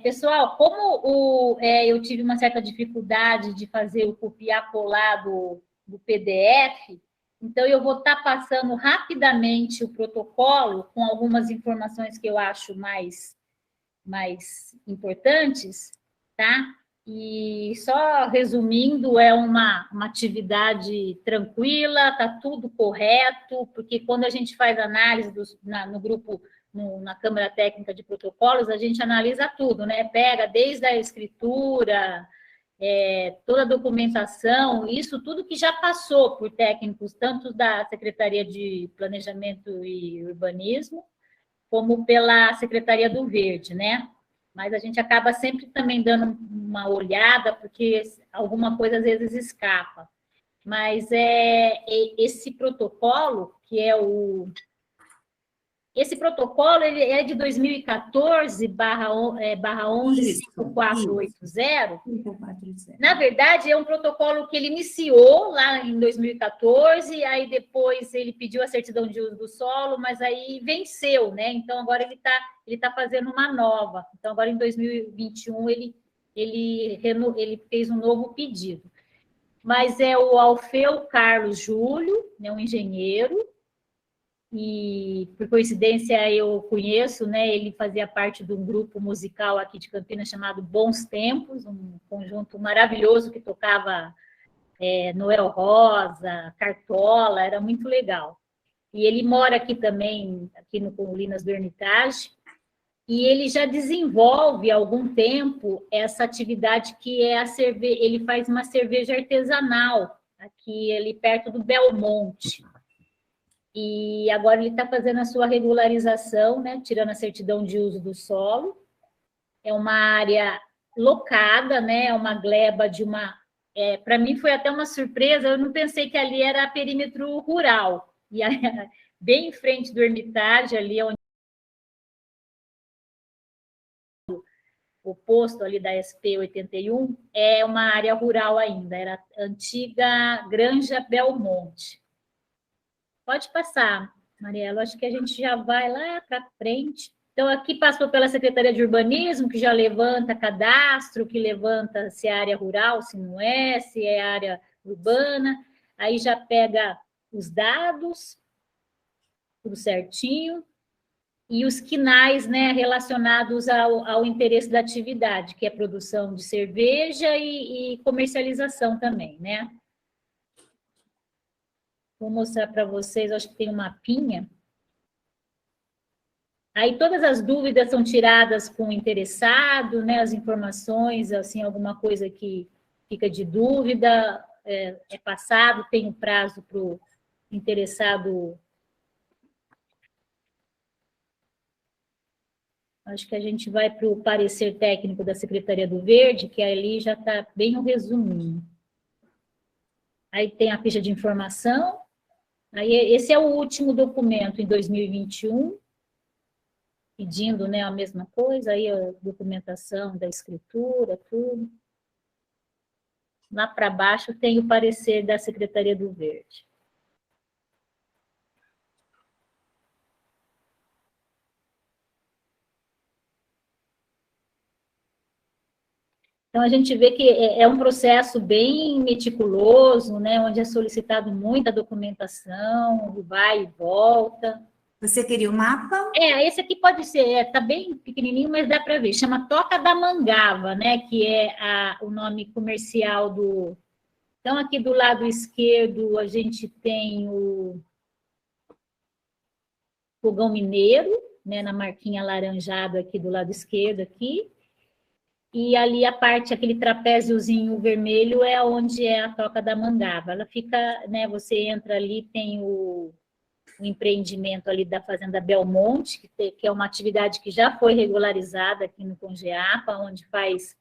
Pessoal, como eu tive uma certa dificuldade de fazer o copiar-colar do PDF, então eu vou estar passando rapidamente o protocolo com algumas informações que eu acho mais importantes, tá? E só resumindo, é uma atividade tranquila, está tudo correto, porque quando a gente faz análise no grupo, na Câmara Técnica de Protocolos, a gente analisa tudo, né? Pega desde a escritura, toda a documentação, isso tudo que já passou por técnicos, tanto da Secretaria de Planejamento e Urbanismo, como pela Secretaria do Verde, né? Mas a gente acaba sempre também dando uma olhada, porque alguma coisa às vezes escapa. Mas esse protocolo, que é esse protocolo, ele é de 2014/11-5480. Na verdade, é um protocolo que ele iniciou lá em 2014, aí depois ele pediu a certidão de uso do solo, mas aí venceu, né? Então, agora ele tá fazendo uma nova. Então, agora em 2021, ele fez um novo pedido. Mas é o Alfeu Carlos Júlio, né, um engenheiro, e, por coincidência, eu conheço, né? Ele fazia parte de um grupo musical aqui de Campinas chamado Bons Tempos, um conjunto maravilhoso que tocava Noel Rosa, Cartola, era muito legal. E ele mora aqui também, aqui no Colinas do Hermitage, e ele já desenvolve há algum tempo essa atividade que é ele faz uma cerveja artesanal, aqui ali perto do Belmonte. E agora ele está fazendo a sua regularização, né, tirando a certidão de uso do solo. É uma área locada, né, é uma gleba de uma... para mim foi até uma surpresa, eu não pensei que ali era perímetro rural. E aí, bem em frente do Hermitage, ali onde o posto ali da SP 81, é uma área rural ainda, era a antiga Granja Belmonte. Pode passar, Mariela, acho que a gente já vai lá para frente. Então, aqui passou pela Secretaria de Urbanismo, que já levanta cadastro, que levanta se é área rural, se não é, se é área urbana, aí já pega os dados, tudo certinho, e os quinais, né, relacionados ao interesse da atividade, que é produção de cerveja e comercialização também, né? Vou mostrar para vocês, acho que tem um mapinha. Aí todas as dúvidas são tiradas com o interessado, né? As informações, assim, alguma coisa que fica de dúvida, é passado, tem um prazo para o interessado. Acho que a gente vai para o parecer técnico da Secretaria do Verde, que ali já está bem o resuminho. Aí tem a ficha de informação. Aí esse é o último documento, em 2021. pedindo, né, a mesma coisa, aí a documentação da escritura, tudo. Lá para baixo tem o parecer da Secretaria do Verde. Então, a gente vê que é um processo bem meticuloso, né, onde é solicitado muita documentação, vai e volta. Você queria o mapa? Esse aqui pode ser, tá bem pequenininho, mas dá para ver. Chama Toca da Mangava, né, que é o nome comercial do... Então, aqui do lado esquerdo, a gente tem o fogão mineiro, né, na marquinha alaranjada aqui do lado esquerdo, aqui. E ali a parte, aquele trapéziozinho vermelho, é onde é a Toca da Mangava. Ela fica, né, você entra ali, tem o empreendimento ali da Fazenda Belmonte, que é uma atividade que já foi regularizada aqui no Congeapa, onde faz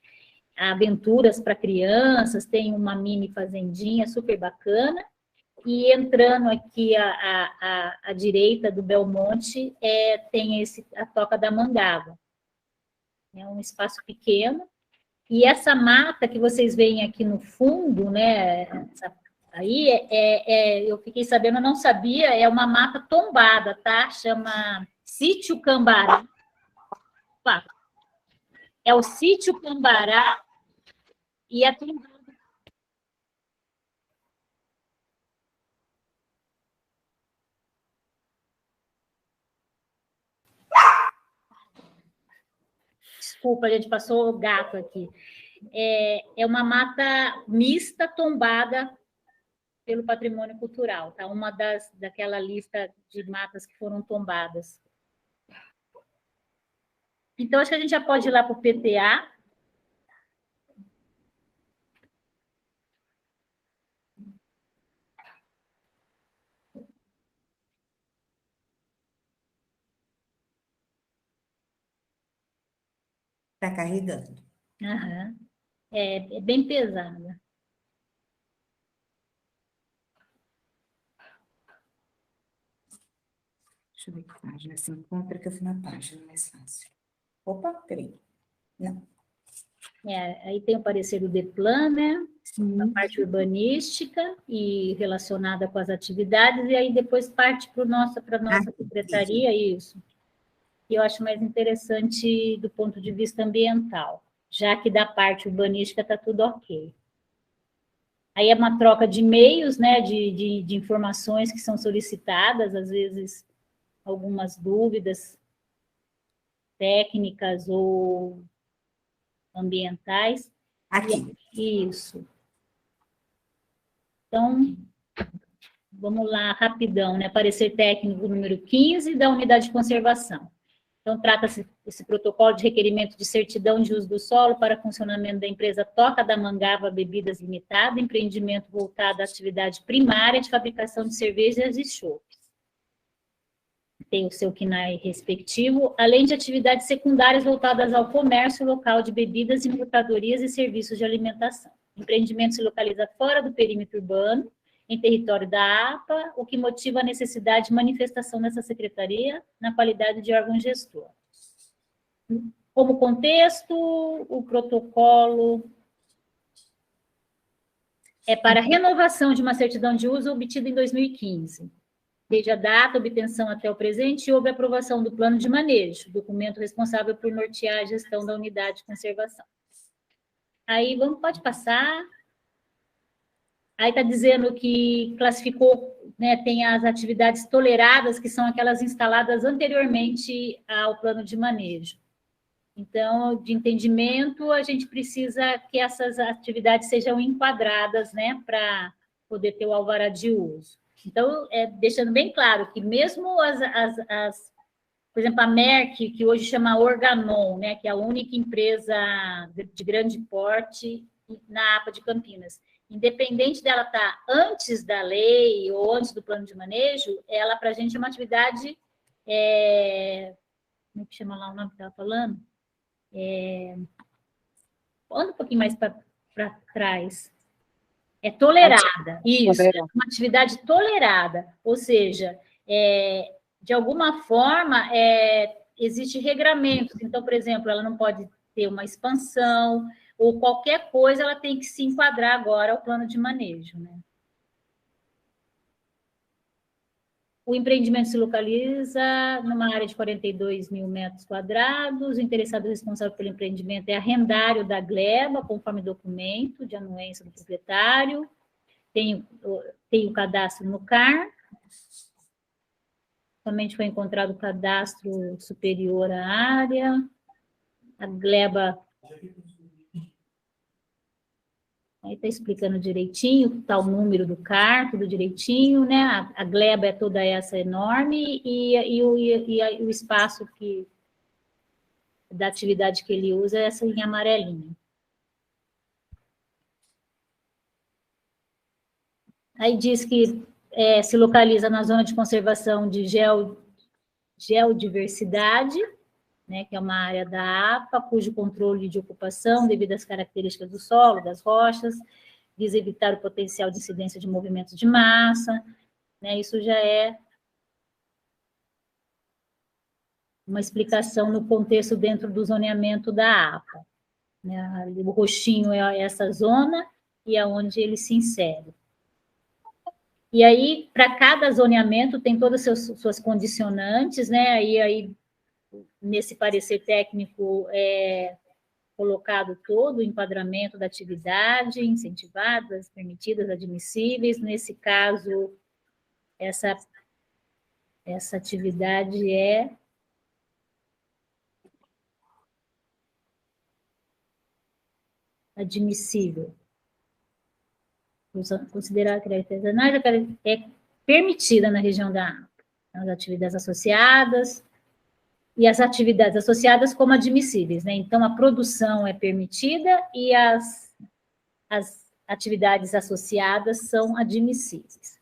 aventuras para crianças, tem uma mini fazendinha super bacana. E entrando aqui à direita do Belmonte, tem a Toca da Mangava. É um espaço pequeno, e essa mata que vocês veem aqui no fundo, né, aí, eu fiquei sabendo, eu não sabia, é uma mata tombada, tá? Chama Sítio Cambará. É o Sítio Cambará, e é tombada. Desculpa, a gente passou o gato aqui. É uma mata mista tombada pelo patrimônio cultural, tá? Uma daquela lista de matas que foram tombadas. Então, acho que a gente já pode ir lá para o PTA. Está carregando. Aham. É bem pesada. Deixa eu ver que página se encontra, que eu fui na página mais fácil. Opa, peraí. Não. Aí tem o parecer do DEPLAN, né? A parte urbanística e relacionada com as atividades, e aí depois parte para a nossa secretaria, isso. E eu acho mais interessante do ponto de vista ambiental, já que da parte urbanística está tudo ok. Aí é uma troca de e-mails, né, de informações que são solicitadas, às vezes algumas dúvidas técnicas ou ambientais. Aqui. Isso. Então, vamos lá, rapidão, né? Parecer técnico número 15 da unidade de conservação. Então, trata-se esse protocolo de requerimento de certidão de uso do solo para funcionamento da empresa Toca da Mangava Bebidas Limitada, empreendimento voltado à atividade primária de fabricação de cervejas e chopes. Tem o seu KNAI respectivo, além de atividades secundárias voltadas ao comércio local de bebidas, importadorias e serviços de alimentação. O empreendimento se localiza fora do perímetro urbano, em território da APA, o que motiva a necessidade de manifestação dessa secretaria na qualidade de órgão gestor. Como contexto, o protocolo é para renovação de uma certidão de uso obtida em 2015. Desde a data, obtenção até o presente, houve aprovação do plano de manejo, documento responsável por nortear a gestão da unidade de conservação. Aí, pode passar. Aí está dizendo que classificou, né, tem as atividades toleradas, que são aquelas instaladas anteriormente ao plano de manejo. Então, de entendimento, a gente precisa que essas atividades sejam enquadradas, né, para poder ter o alvará de uso. Então, deixando bem claro que mesmo por exemplo, a Merck, que hoje chama Organon, né, que é a única empresa de grande porte na APA de Campinas, independente dela estar antes da lei ou antes do plano de manejo, ela, para a gente, é uma atividade, como é que chama lá o nome que estava falando? Anda um pouquinho mais para trás. É tolerada, isso, é uma atividade tolerada, ou seja, de alguma forma, existe regramentos. Então, por exemplo, ela não pode ter uma expansão, ou qualquer coisa, ela tem que se enquadrar agora ao plano de manejo, né? O empreendimento se localiza numa área de 42 mil metros quadrados. O interessado responsável pelo empreendimento é arrendário da gleba, conforme documento de anuência do proprietário. Tem o cadastro no CAR. Somente foi encontrado o cadastro superior à área. A gleba... Aí está explicando direitinho, está o número do CAR, tudo direitinho, né? A gleba é toda essa enorme e o espaço da atividade que ele usa é essa em amarelinho. Aí diz que se localiza na zona de conservação de geodiversidade, né, que é uma área da APA, cujo controle de ocupação, devido às características do solo, das rochas, visa evitar o potencial de incidência de movimentos de massa, né, isso já é uma explicação no contexto dentro do zoneamento da APA. Né, o roxinho é essa zona e é onde ele se insere. E aí, para cada zoneamento, tem todas as suas condicionantes, né, aí nesse parecer técnico é colocado todo o enquadramento da atividade, incentivadas, permitidas, admissíveis. Nesse caso, essa atividade é admissível. Considerar que a artesanagem é permitida na região da APA. As atividades associadas e as atividades associadas como admissíveis, né? Então, a produção é permitida e as atividades associadas são admissíveis.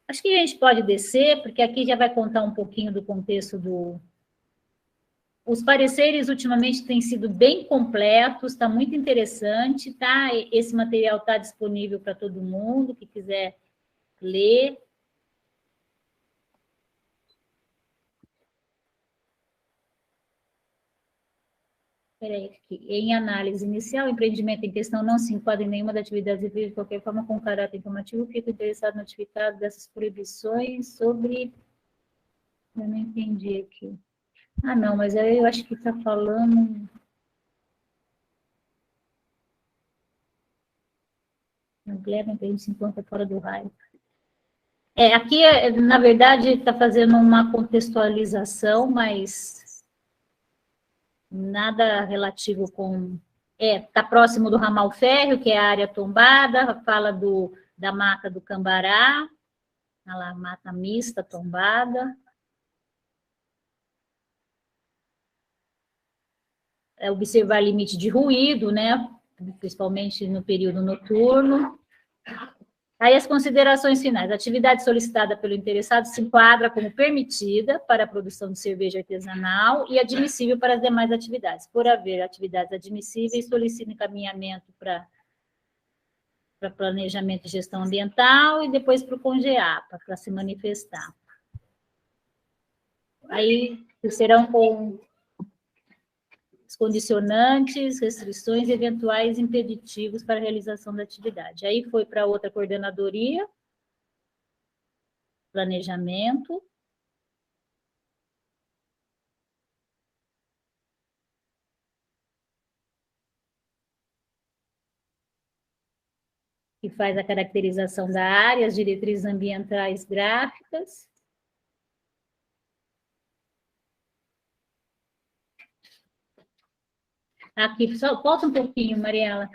Acho que a gente pode descer, porque aqui já vai contar um pouquinho do contexto do... Os pareceres, ultimamente, têm sido bem completos, está muito interessante, tá? Esse material está disponível para todo mundo que quiser ler. Aqui. Em análise inicial, o empreendimento em questão não se enquadra em nenhuma das atividades exigidas de qualquer forma com caráter informativo, fica interessado notificado dessas proibições sobre... Eu não entendi aqui. Ah, não, mas aí eu acho que está falando... A gleba empreendimento se encontra fora do raio. Aqui, na verdade, está fazendo uma contextualização, mas... nada relativo com... Está próximo do ramal férreo, que é a área tombada, fala da mata do Cambará, a mata mista tombada. Observar limite de ruído, né? Principalmente no período noturno. Aí as considerações finais. A atividade solicitada pelo interessado se enquadra como permitida para a produção de cerveja artesanal e admissível para as demais atividades. Por haver atividades admissíveis, solicita encaminhamento para planejamento e gestão ambiental e depois para o CONGEAPA, para se manifestar. Aí serão com os condicionantes, restrições e eventuais impeditivos para a realização da atividade. Aí foi para outra coordenadoria, planejamento. Que faz a caracterização da área, as diretrizes ambientais gráficas. Aqui, só volta um pouquinho, Mariela.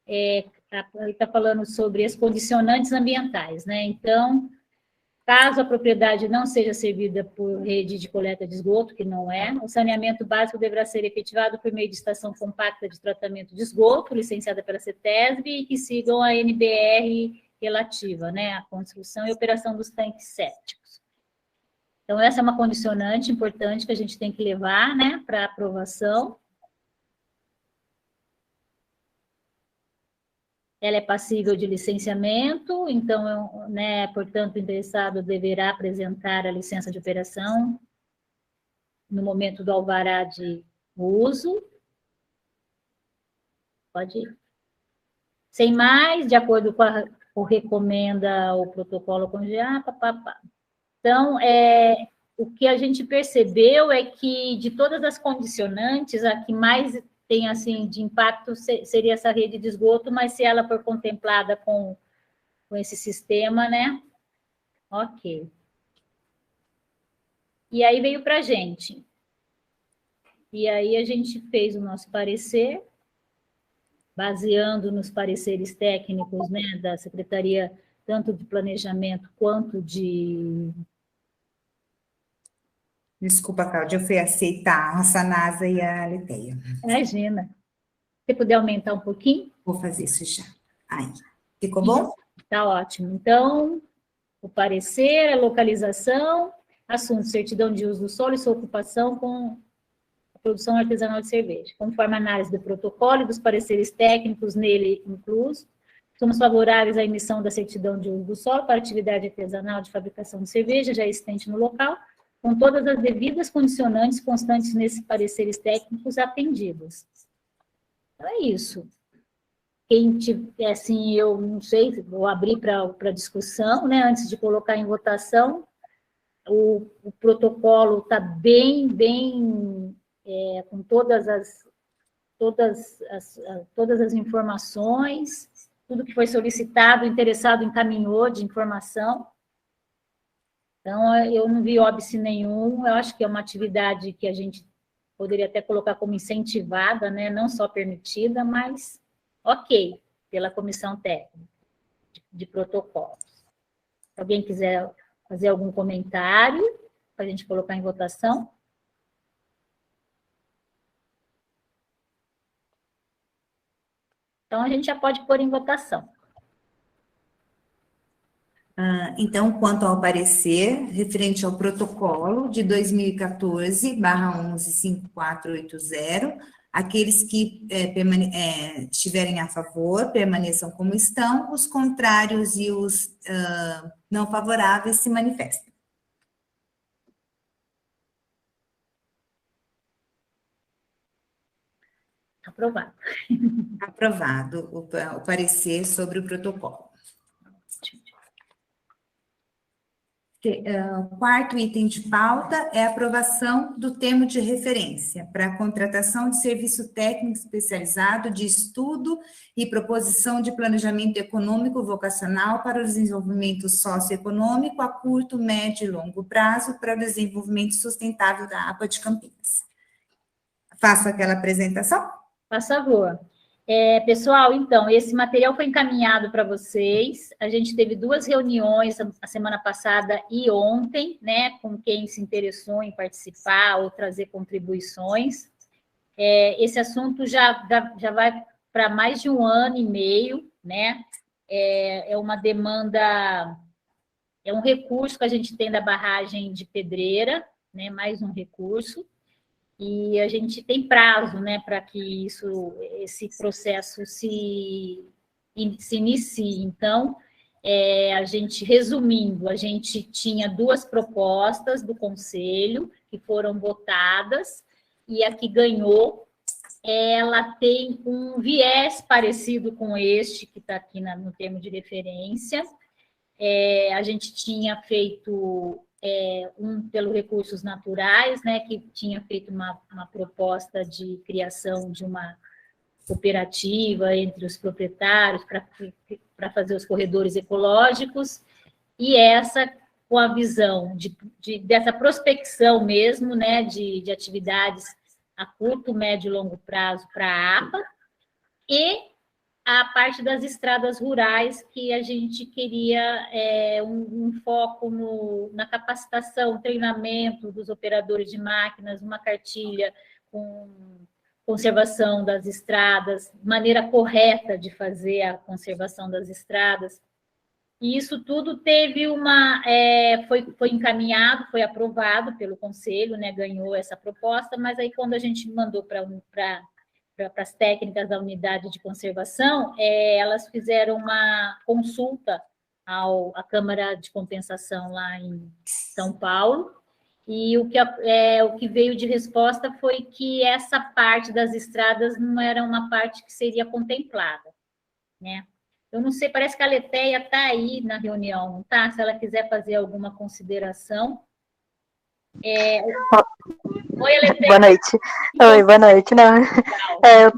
Está falando sobre as condicionantes ambientais, né? Então, caso a propriedade não seja servida por rede de coleta de esgoto, que não é, o saneamento básico deverá ser efetivado por meio de estação compacta de tratamento de esgoto, licenciada pela CETESB, e que sigam a NBR relativa, né? A construção e operação dos tanques sépticos. Então, essa é uma condicionante importante que a gente tem que levar, né, para aprovação. ela é passível de licenciamento, então, né, portanto, o interessado deverá apresentar a licença de operação no momento do alvará de uso. Pode ir. Sem mais, de acordo com o recomenda o protocolo CONGEA, papapá. Então, o que a gente percebeu é que, de todas as condicionantes, a que mais tem, assim, de impacto seria essa rede de esgoto, mas se ela for contemplada com esse sistema, né? Ok. E aí veio para a gente. E aí a gente fez o nosso parecer, baseando nos pareceres técnicos, né, da Secretaria, tanto de Planejamento quanto de... Desculpa, Cláudia, eu fui aceitar a Sanasa e a Leteia. Imagina. Se puder aumentar um pouquinho? Vou fazer isso já. Aí. Ficou bom? Tá ótimo. Então, o parecer, a localização, assunto, certidão de uso do solo e sua ocupação com a produção artesanal de cerveja. Conforme a análise do protocolo e dos pareceres técnicos nele inclusos, somos favoráveis à emissão da certidão de uso do solo para atividade artesanal de fabricação de cerveja já existente no local, com todas as devidas condicionantes constantes nesses pareceres técnicos atendidos. Então, é isso. Quem tiver, assim, eu não sei, vou abrir para discussão, né, antes de colocar em votação. O protocolo está bem, com todas as informações, tudo que foi solicitado, o interessado encaminhou de informação. Então, eu não vi óbice nenhum, eu acho que é uma atividade que a gente poderia até colocar como incentivada, né? Não só permitida, mas ok, pela comissão técnica de protocolos. Se alguém quiser fazer algum comentário, para a gente colocar em votação. Então, a gente já pode pôr em votação. Então, quanto ao parecer, referente ao protocolo de 2014/115480, aqueles que estiverem a favor, permaneçam como estão, os contrários e os não favoráveis se manifestem. Aprovado. Aprovado o parecer sobre o protocolo. Quarto item de pauta é a aprovação do termo de referência para a contratação de serviço técnico especializado de estudo e proposição de planejamento econômico vocacional para o desenvolvimento socioeconômico a curto, médio e longo prazo para o desenvolvimento sustentável da APA de Campinas. Faço aquela apresentação? Por favor. Pessoal, então, esse material foi encaminhado para vocês. A gente teve 2 reuniões a semana passada e ontem, né, com quem se interessou em participar ou trazer contribuições. Esse assunto já vai para mais de 1 ano e meio, né? É uma demanda, é um recurso que a gente tem da barragem de Pedreira, né? Mais um recurso. E a gente tem prazo, né, para que esse processo se inicie. Então, resumindo, a gente tinha 2 propostas do Conselho que foram votadas, e a que ganhou, ela tem um viés parecido com este, que está aqui no termo de referência. A gente tinha feito... pelo Recursos Naturais, né, que tinha feito uma proposta de criação de uma cooperativa entre os proprietários para fazer os corredores ecológicos, e essa com a visão dessa prospecção mesmo, né, de atividades a curto, médio e longo prazo para a APA, e a parte das estradas rurais, que a gente queria um foco na capacitação, treinamento dos operadores de máquinas, uma cartilha com conservação das estradas, maneira correta de fazer a conservação das estradas. E isso tudo teve foi encaminhado, foi aprovado pelo Conselho, né, ganhou essa proposta, mas aí quando a gente mandou para para as técnicas da unidade de conservação, elas fizeram uma consulta à Câmara de Compensação lá em São Paulo, e o que veio de resposta foi que essa parte das estradas não era uma parte que seria contemplada, né? Eu não sei, parece que a Letéia está aí na reunião, não está? Se ela quiser fazer alguma consideração. Oi, Letéia. Boa noite. Oi, boa noite. Não. Eu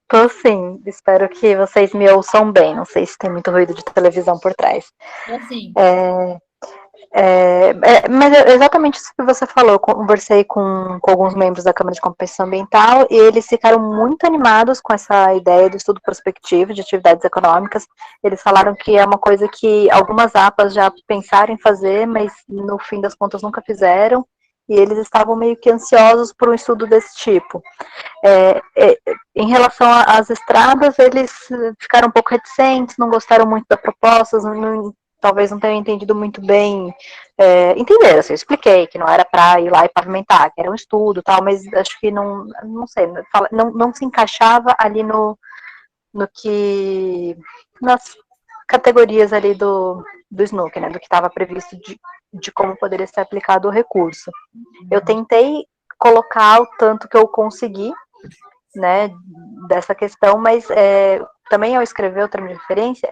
tô sim. Espero que vocês me ouçam bem. Não sei se tem muito ruído de televisão por trás. Sim. Mas é exatamente isso que você falou. Eu conversei com alguns membros da Câmara de Compensação Ambiental e eles ficaram muito animados com essa ideia do estudo prospectivo de atividades econômicas. Eles falaram que é uma coisa que algumas APAs já pensaram em fazer, mas no fim das contas nunca fizeram, e eles estavam meio que ansiosos por um estudo desse tipo. Em relação às estradas, eles ficaram um pouco reticentes, não gostaram muito da proposta, talvez não tenham entendido muito bem, entenderam, assim, eu expliquei que não era para ir lá e pavimentar, que era um estudo, tal, mas acho que não sei, não se encaixava ali nas categorias ali do SNUC, né, do que estava previsto de como poderia ser aplicado o recurso. Eu tentei colocar o tanto que eu consegui, né, dessa questão, mas também ao escrever o termo de referência,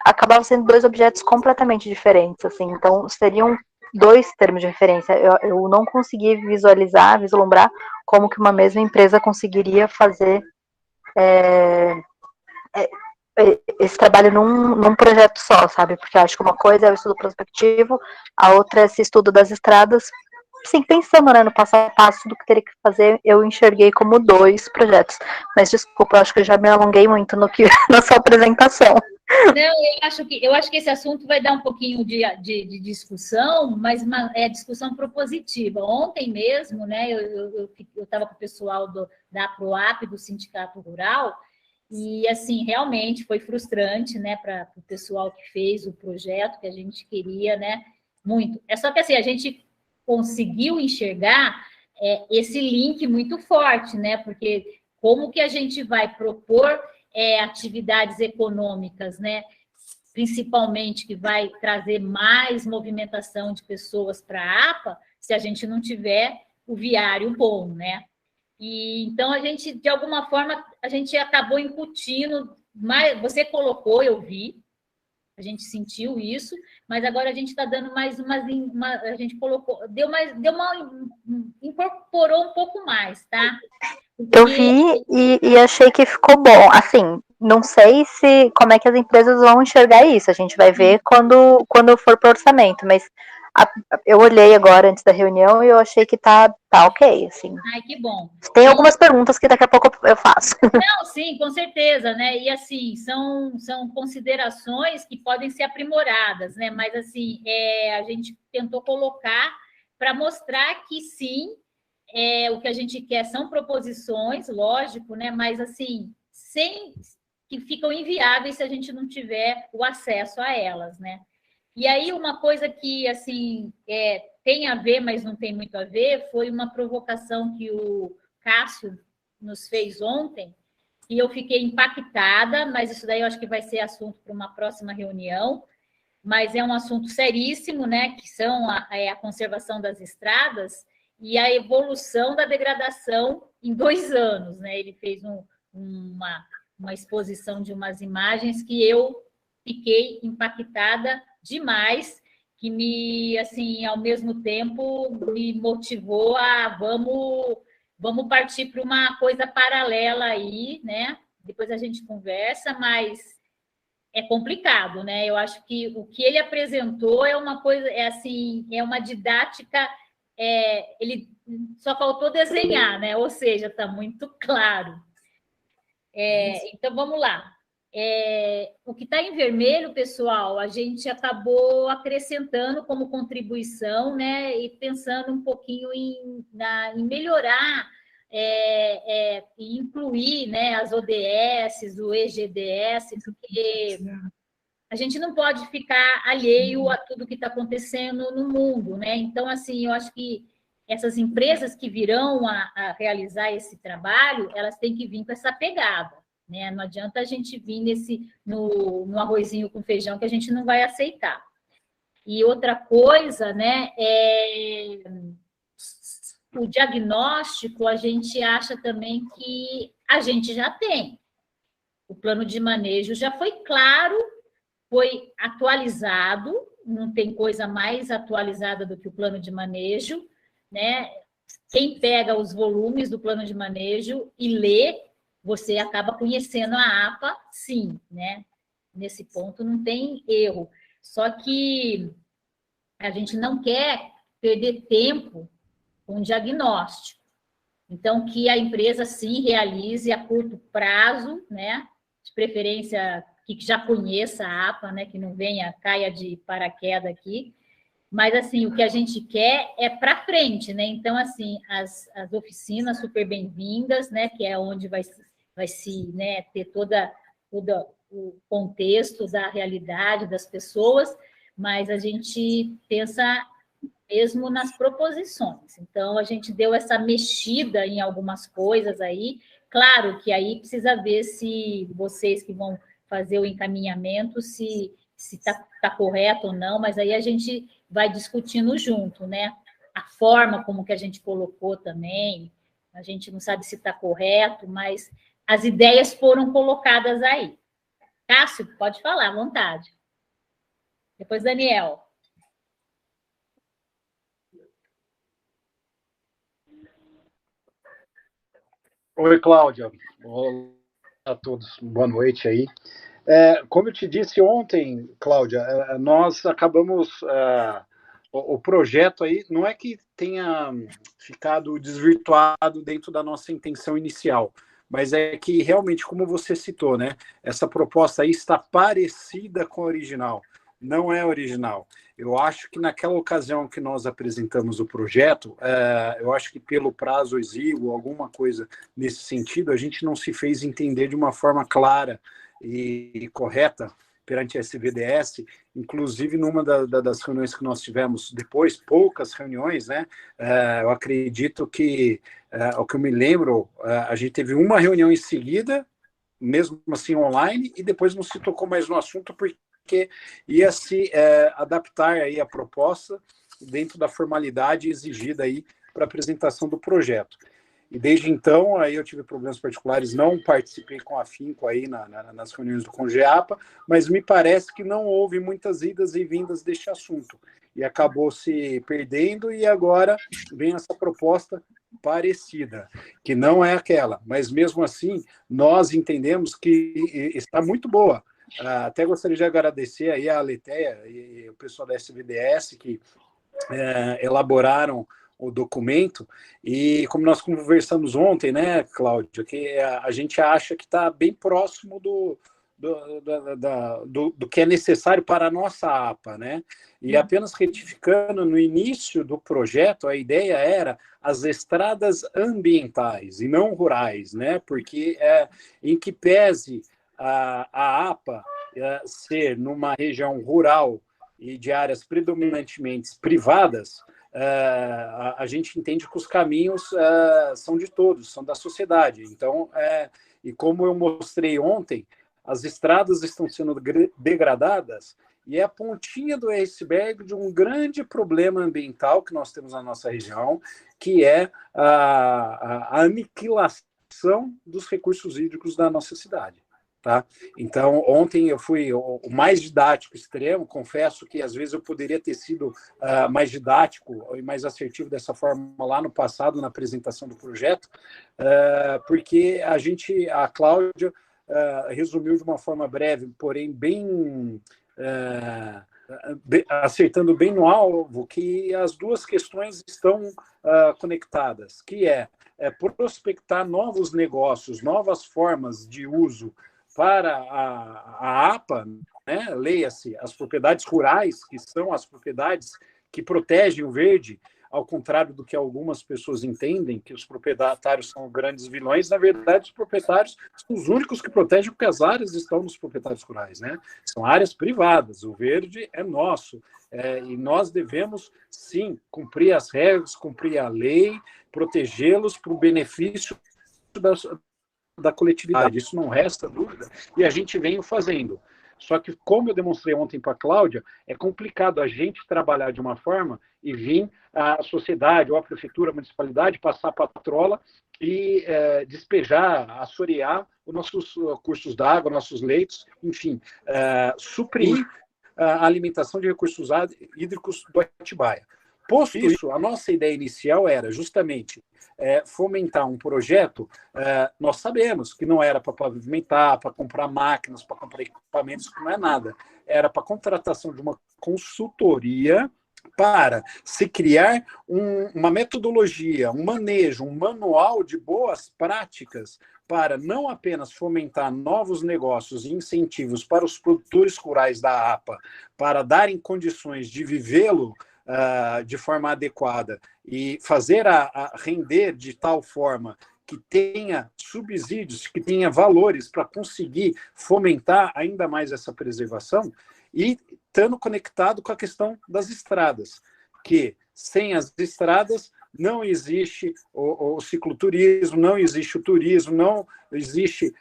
acabavam sendo dois objetos completamente diferentes, assim, então seriam dois termos de referência. Eu não consegui vislumbrar como que uma mesma empresa conseguiria fazer esse trabalho num projeto só, sabe? Porque eu acho que uma coisa é o estudo prospectivo, a outra é esse estudo das estradas. Sim, pensando, né, no passo a passo do que teria que fazer, eu enxerguei como dois projetos. Mas desculpa, eu acho que eu já me alonguei muito na sua apresentação. Não, eu acho que esse assunto vai dar um pouquinho de discussão, mas é discussão propositiva. Ontem mesmo, né, eu estava com o pessoal da PROAP, do Sindicato Rural, e, assim, realmente foi frustrante, né, para o pessoal que fez o projeto, que a gente queria, né, muito. É só que, assim, a gente conseguiu enxergar esse link muito forte, né, porque como que a gente vai propor atividades econômicas, né, principalmente que vai trazer mais movimentação de pessoas para a APA, se a gente não tiver o viário bom, né? E então a gente, de alguma forma, a gente acabou incutindo, você colocou, eu vi, a gente sentiu isso, mas agora a gente está dando mais a gente colocou, incorporou um pouco mais, tá? Eu vi e achei que ficou bom. Assim, não sei como é que as empresas vão enxergar isso. A gente vai ver quando for para o orçamento, mas eu olhei agora antes da reunião e eu achei que tá ok, assim. Ai, que bom. Tem algumas perguntas que daqui a pouco eu faço. Não, sim, com certeza, né? E assim, são considerações que podem ser aprimoradas, né? Mas assim, a gente tentou colocar para mostrar que sim, o que a gente quer são proposições, lógico, né? Mas assim, que ficam inviáveis se a gente não tiver o acesso a elas, né? E aí, uma coisa que, assim, tem a ver, mas não tem muito a ver, foi uma provocação que o Cássio nos fez ontem, e eu fiquei impactada, mas isso daí eu acho que vai ser assunto para uma próxima reunião, mas é um assunto seríssimo, né, que são a conservação das estradas e a evolução da degradação em 2 anos, né? Ele fez uma exposição de umas imagens que eu fiquei impactada demais, que me, assim, ao mesmo tempo, me motivou a vamos partir para uma coisa paralela aí, né? Depois a gente conversa, mas é complicado, né? Eu acho que o que ele apresentou é uma coisa, assim, é uma didática, ele só faltou desenhar, né? Ou seja, está muito claro. Então, vamos lá. O que está em vermelho, pessoal, a gente acabou acrescentando como contribuição, né, e pensando um pouquinho em melhorar e incluir, né, as ODS, o EGDS, porque a gente não pode ficar alheio a tudo que está acontecendo no mundo, né? Então, assim, eu acho que essas empresas que virão a realizar esse trabalho, elas têm que vir com essa pegada, né? Não adianta a gente vir no arrozinho com feijão, que a gente não vai aceitar. E outra coisa, né, o diagnóstico, a gente acha também que a gente já tem. O plano de manejo já foi claro, foi atualizado, não tem coisa mais atualizada do que o plano de manejo, né? Quem pega os volumes do plano de manejo e lê, você acaba conhecendo a APA, sim, né? Nesse ponto não tem erro. Só que a gente não quer perder tempo com diagnóstico. Então, que a empresa, sim, realize a curto prazo, né? De preferência, que já conheça a APA, né? Que não venha, caia de paraquedas aqui. Mas, assim, o que a gente quer é para frente, né? Então, assim, as oficinas super bem-vindas, né? Que é onde vai se, né, ter todo o contexto da realidade das pessoas, mas a gente pensa mesmo nas proposições. Então, a gente deu essa mexida em algumas coisas aí. Claro que aí precisa ver se vocês que vão fazer o encaminhamento, se está correto ou não, mas aí a gente vai discutindo junto, né? A forma como que a gente colocou também, a gente não sabe se está correto, mas as ideias foram colocadas aí. Cássio, pode falar, à vontade. Depois, Daniel. Oi, Cláudia. Olá a todos. Boa noite aí. Como eu te disse ontem, Cláudia, nós acabamos... o projeto aí não é que tenha ficado desvirtuado dentro da nossa intenção inicial, mas é que realmente, como você citou, né, essa proposta aí está parecida com a original. Não é original. Eu acho que naquela ocasião que nós apresentamos o projeto, eu acho que pelo prazo exíguo, alguma coisa nesse sentido, a gente não se fez entender de uma forma clara e correta perante a SVDS, inclusive numa das reuniões que nós tivemos depois, poucas reuniões, né? Eu acredito que, ao que eu me lembro, a gente teve uma reunião em seguida, mesmo assim online, e depois não se tocou mais no assunto, porque ia se adaptar aí a proposta dentro da formalidade exigida aí para a apresentação do projeto. E desde então, aí eu tive problemas particulares, não participei com afinco aí nas reuniões do Congeapa, mas me parece que não houve muitas idas e vindas deste assunto. E acabou se perdendo, e agora vem essa proposta parecida, que não é aquela. Mas mesmo assim, nós entendemos que está muito boa. Até gostaria de agradecer aí a Aletheia e o pessoal da SVDS que elaboraram o documento, e como nós conversamos ontem, né, Cláudia, que a gente acha que está bem próximo do que é necessário para a nossa APA, né? E apenas retificando, no início do projeto, a ideia era as estradas ambientais e não rurais, né? Porque em que pese a APA ser numa região rural e de áreas predominantemente privadas, a gente entende que os caminhos são de todos, são da sociedade. Então, e como eu mostrei ontem, as estradas estão sendo degradadas e é a pontinha do iceberg de um grande problema ambiental que nós temos na nossa região, que é a aniquilação dos recursos hídricos da nossa cidade. Tá? Então, ontem eu fui o mais didático extremo, confesso que às vezes eu poderia ter sido mais didático e mais assertivo dessa forma lá no passado, na apresentação do projeto, porque a Cláudia resumiu de uma forma breve, porém bem acertando bem no alvo, que as duas questões estão conectadas, que é prospectar novos negócios, novas formas de uso para a APA, né? Leia-se, as propriedades rurais, que são as propriedades que protegem o verde, ao contrário do que algumas pessoas entendem, que os proprietários são grandes vilões, na verdade, os proprietários são os únicos que protegem porque as áreas estão nos proprietários rurais, né? São áreas privadas, o verde é nosso, e nós devemos, sim, cumprir as regras, cumprir a lei, protegê-los para o benefício da coletividade. Isso não resta dúvida, e a gente vem fazendo. Só que, como eu demonstrei ontem para a Cláudia, é complicado a gente trabalhar de uma forma e vir a sociedade, ou a prefeitura, a municipalidade, passar para a patrola e despejar, assorear os nossos cursos d'água, nossos leitos, enfim, suprir a alimentação de recursos hídricos do Atibaia. Posto isso, a nossa ideia inicial era justamente fomentar um projeto. Nós sabemos que não era para pavimentar, para comprar máquinas, para comprar equipamentos, que não é nada. Era para contratação de uma consultoria para se criar uma metodologia, um manejo, um manual de boas práticas para não apenas fomentar novos negócios e incentivos para os produtores rurais da APA, para darem condições de vivê-lo de forma adequada e fazer a render de tal forma que tenha subsídios, que tenha valores para conseguir fomentar ainda mais essa preservação, e estando conectado com a questão das estradas, que sem as estradas não existe o cicloturismo, não existe o turismo, não existe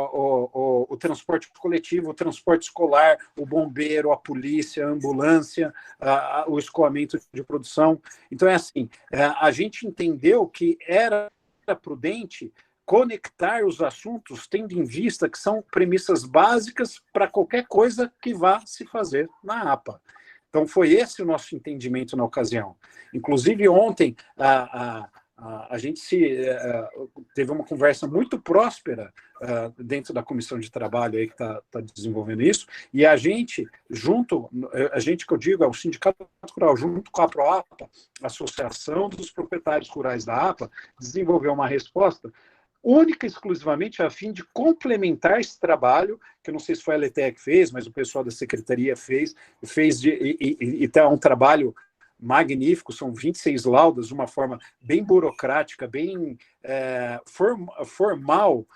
o transporte coletivo, o transporte escolar, o bombeiro, a polícia, a ambulância, o escoamento de produção. Então, é assim, a gente entendeu que era prudente conectar os assuntos, tendo em vista que são premissas básicas para qualquer coisa que vá se fazer na APA. Então, foi esse o nosso entendimento na ocasião. Inclusive, ontem, a gente teve uma conversa muito próspera dentro da comissão de trabalho aí que está desenvolvendo isso, e a gente que eu digo, é o Sindicato Rural, junto com a ProAPA, a Associação dos Proprietários Rurais da APA, desenvolveu uma resposta única e exclusivamente a fim de complementar esse trabalho, que eu não sei se foi a LETEC que fez, mas o pessoal da secretaria fez e tá um trabalho magnífico, são 26 laudas, de uma forma bem burocrática, bem formal,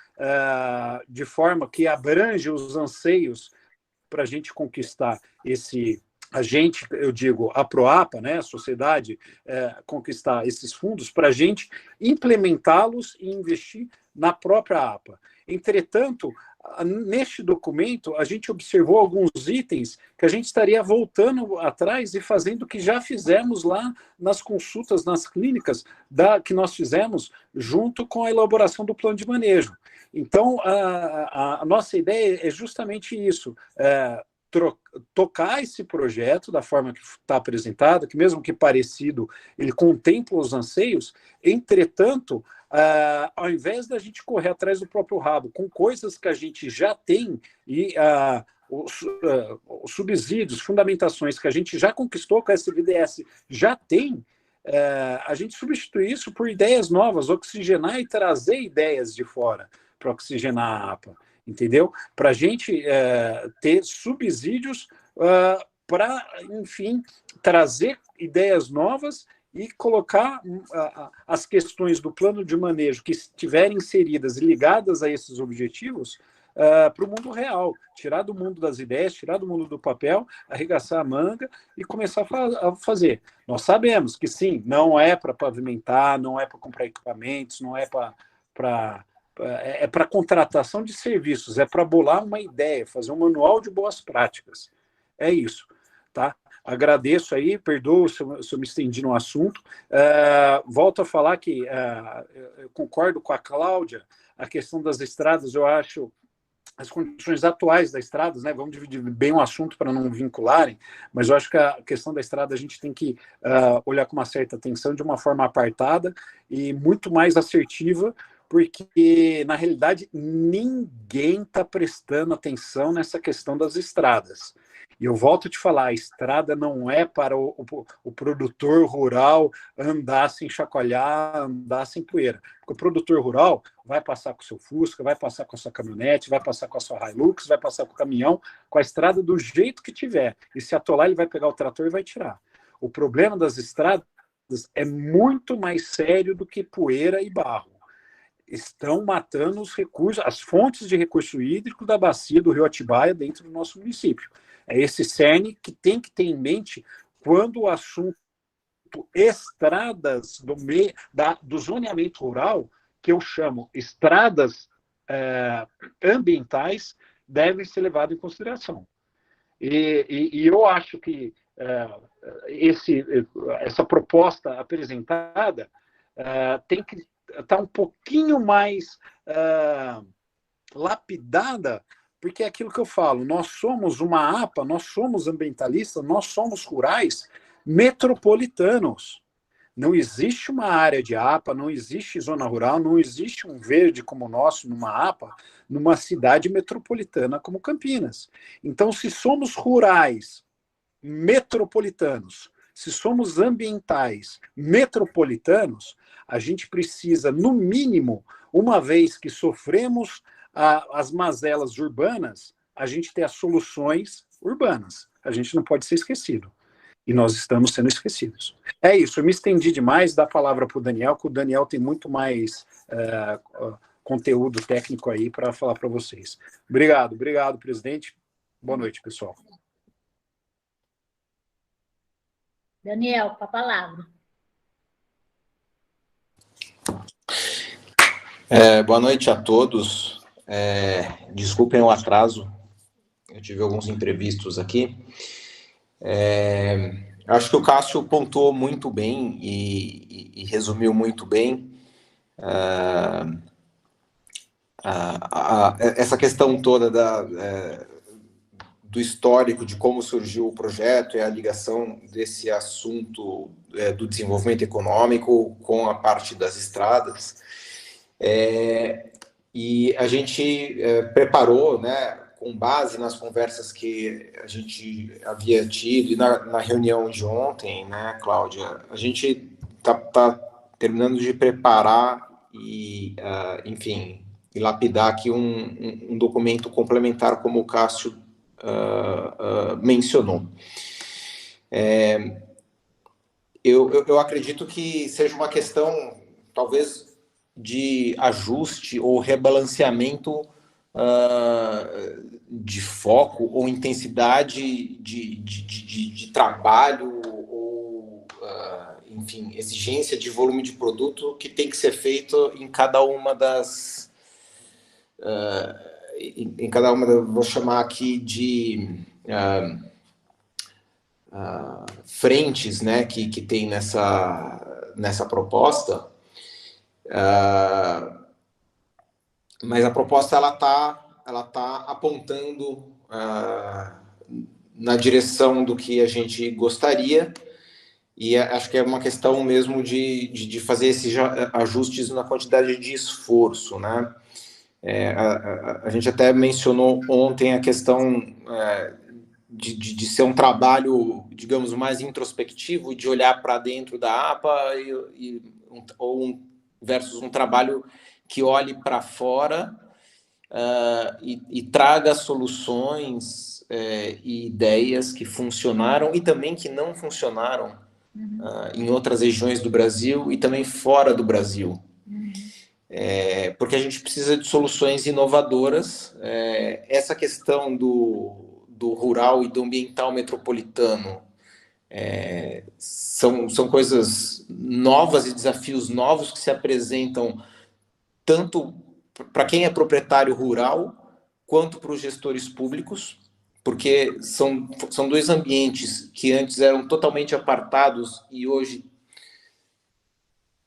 de forma que abrange os anseios para a gente conquistar eu digo, a ProAPA, né, a sociedade, conquistar esses fundos para a gente implementá-los e investir na própria APA. Entretanto, neste documento, a gente observou alguns itens que a gente estaria voltando atrás e fazendo o que já fizemos lá nas consultas, nas clínicas, que nós fizemos junto com a elaboração do plano de manejo. Então, a nossa ideia é justamente isso, tocar esse projeto da forma que está apresentado, que mesmo que parecido, ele contempla os anseios, entretanto, ao invés da gente correr atrás do próprio rabo, com coisas que a gente já tem e os subsídios, fundamentações que a gente já conquistou com a SVDS, já tem, a gente substitui isso por ideias novas, oxigenar e trazer ideias de fora para oxigenar a APA. Entendeu? Para a gente ter subsídios para, enfim, trazer ideias novas e colocar as questões do plano de manejo que estiverem inseridas e ligadas a esses objetivos para o mundo real, tirar do mundo das ideias, tirar do mundo do papel, arregaçar a manga e começar a fazer. Nós sabemos que, sim, não é para pavimentar, não é para comprar equipamentos, não é para contratação de serviços, é para bolar uma ideia, fazer um manual de boas práticas. É isso, tá? Agradeço aí, perdoo se eu me estendi no assunto. Volto a falar que eu concordo com a Cláudia, a questão das estradas, eu acho as condições atuais das estradas, né? Vamos dividir bem o assunto para não vincularem, mas eu acho que a questão da estrada a gente tem que olhar com uma certa atenção, de uma forma apartada e muito mais assertiva, porque, na realidade, ninguém está prestando atenção nessa questão das estradas. E eu volto a te falar, a estrada não é para o produtor rural andar sem chacoalhar, andar sem poeira. Porque o produtor rural vai passar com o seu Fusca, vai passar com a sua caminhonete, vai passar com a sua Hilux, vai passar com o caminhão, com a estrada do jeito que tiver. E se atolar, ele vai pegar o trator e vai tirar. O problema das estradas é muito mais sério do que poeira e barro. Estão matando os recursos, as fontes de recurso hídrico da bacia do Rio Atibaia dentro do nosso município. É esse cerne que tem que ter em mente quando o assunto estradas do zoneamento rural, que eu chamo estradas ambientais, devem ser levadas em consideração. E eu acho que essa proposta apresentada tem que estar um pouquinho mais lapidada, porque é aquilo que eu falo, nós somos uma APA, nós somos ambientalistas, nós somos rurais metropolitanos. Não existe uma área de APA, não existe zona rural, não existe um verde como o nosso numa APA, numa cidade metropolitana como Campinas. Então, se somos rurais metropolitanos, se somos ambientais metropolitanos, a gente precisa, no mínimo, uma vez que sofremos as mazelas urbanas, a gente ter as soluções urbanas. A gente não pode ser esquecido. E nós estamos sendo esquecidos. É isso, eu me estendi demais, dá a palavra para o Daniel, que o Daniel tem muito mais conteúdo técnico aí para falar para vocês. Obrigado, presidente. Boa noite, pessoal. Daniel, com a palavra. Boa noite a todos. Desculpem o atraso, eu tive alguns imprevistos aqui. Acho que o Cássio pontuou muito bem e resumiu muito bem essa questão toda do histórico de como surgiu o projeto e a ligação desse assunto do desenvolvimento econômico com a parte das estradas. E a gente preparou, né, com base nas conversas que a gente havia tido e na reunião de ontem, né, Cláudia, a gente tá terminando de preparar e, enfim, e lapidar aqui um documento complementar, como o Cássio mencionou. Eu acredito que seja uma questão, talvez, de ajuste ou rebalanceamento de foco ou intensidade de trabalho ou, enfim, exigência de volume de produto que tem que ser feito em cada uma das... vou chamar aqui de frentes, né, que tem nessa proposta. Mas a proposta ela tá apontando na direção do que a gente gostaria, e acho que é uma questão mesmo de fazer esses ajustes na quantidade de esforço, né? A gente até mencionou ontem a questão de ser um trabalho, digamos, mais introspectivo, de olhar para dentro da APA versus um trabalho que olhe para fora e traga soluções e ideias que funcionaram e também que não funcionaram em outras regiões do Brasil e também fora do Brasil. Porque a gente precisa de soluções inovadoras. Essa questão do rural e do ambiental metropolitano são coisas novas e desafios novos que se apresentam tanto para quem é proprietário rural quanto para os gestores públicos, porque são dois ambientes que antes eram totalmente apartados e hoje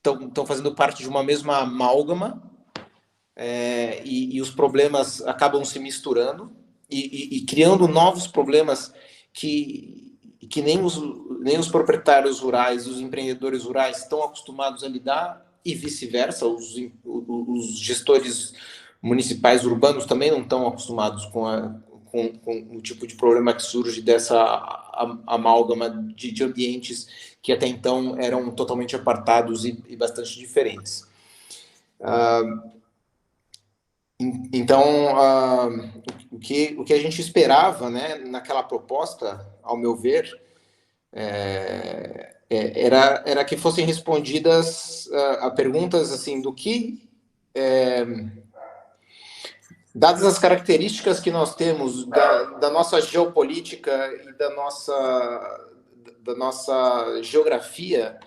estão fazendo parte de uma mesma amálgama, e os problemas acabam se misturando e criando novos problemas que nem os proprietários rurais, os empreendedores rurais estão acostumados a lidar, e vice-versa, os gestores municipais urbanos também não estão acostumados com o tipo de problema que surge dessa amálgama de ambientes que até então eram totalmente apartados e bastante diferentes. Então, o que a gente esperava, né, naquela proposta, ao meu ver, era que fossem respondidas a perguntas assim do que, dadas as características que nós temos da nossa geopolítica e da nossa geografia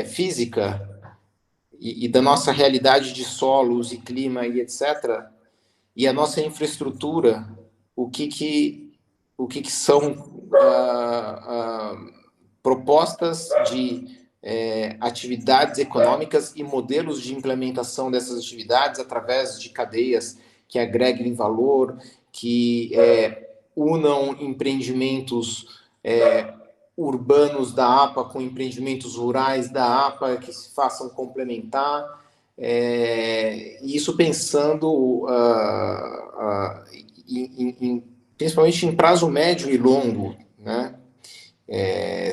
física e da nossa realidade de solos e clima e etc., e a nossa infraestrutura, o que são propostas de atividades econômicas e modelos de implementação dessas atividades através de cadeias que agreguem valor, que unam empreendimentos urbanos da APA com empreendimentos rurais da APA, que se façam complementar, e isso pensando principalmente em prazo médio e longo, né?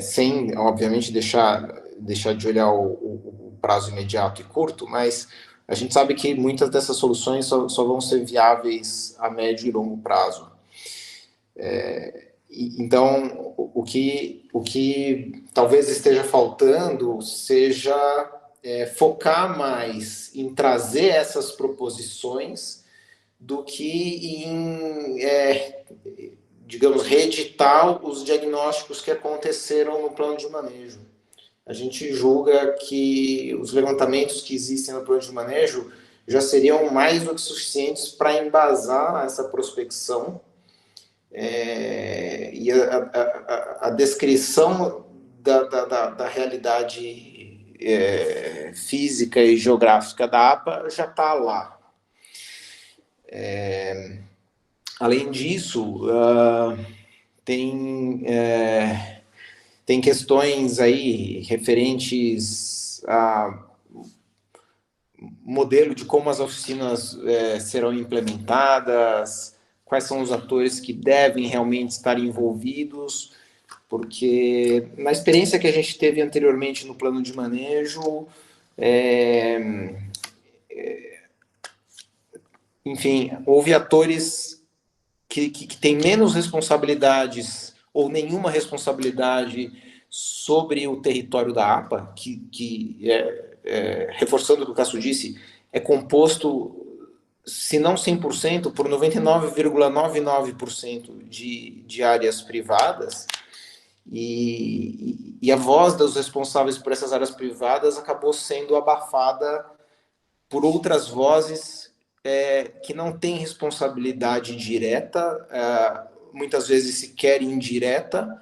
Sem, obviamente, deixar de olhar o prazo imediato e curto, mas a gente sabe que muitas dessas soluções só vão ser viáveis a médio e longo prazo. Então, o que talvez esteja faltando seja focar mais em trazer essas proposições do que em, digamos, reeditar os diagnósticos que aconteceram no plano de manejo. A gente julga que os levantamentos que existem no plano de manejo já seriam mais do que suficientes para embasar essa prospecção, e a descrição da realidade física e geográfica da APA já está lá. Além disso, tem questões aí referentes a modelo de como as oficinas serão implementadas, quais são os atores que devem realmente estar envolvidos, porque na experiência que a gente teve anteriormente no plano de manejo, enfim, houve atores que têm menos responsabilidades ou nenhuma responsabilidade sobre o território da APA, reforçando o que o Cássio disse, é composto, se não 100%, por 99,99% de áreas privadas, e a voz dos responsáveis por essas áreas privadas acabou sendo abafada por outras vozes que não têm responsabilidade direta, muitas vezes sequer indireta,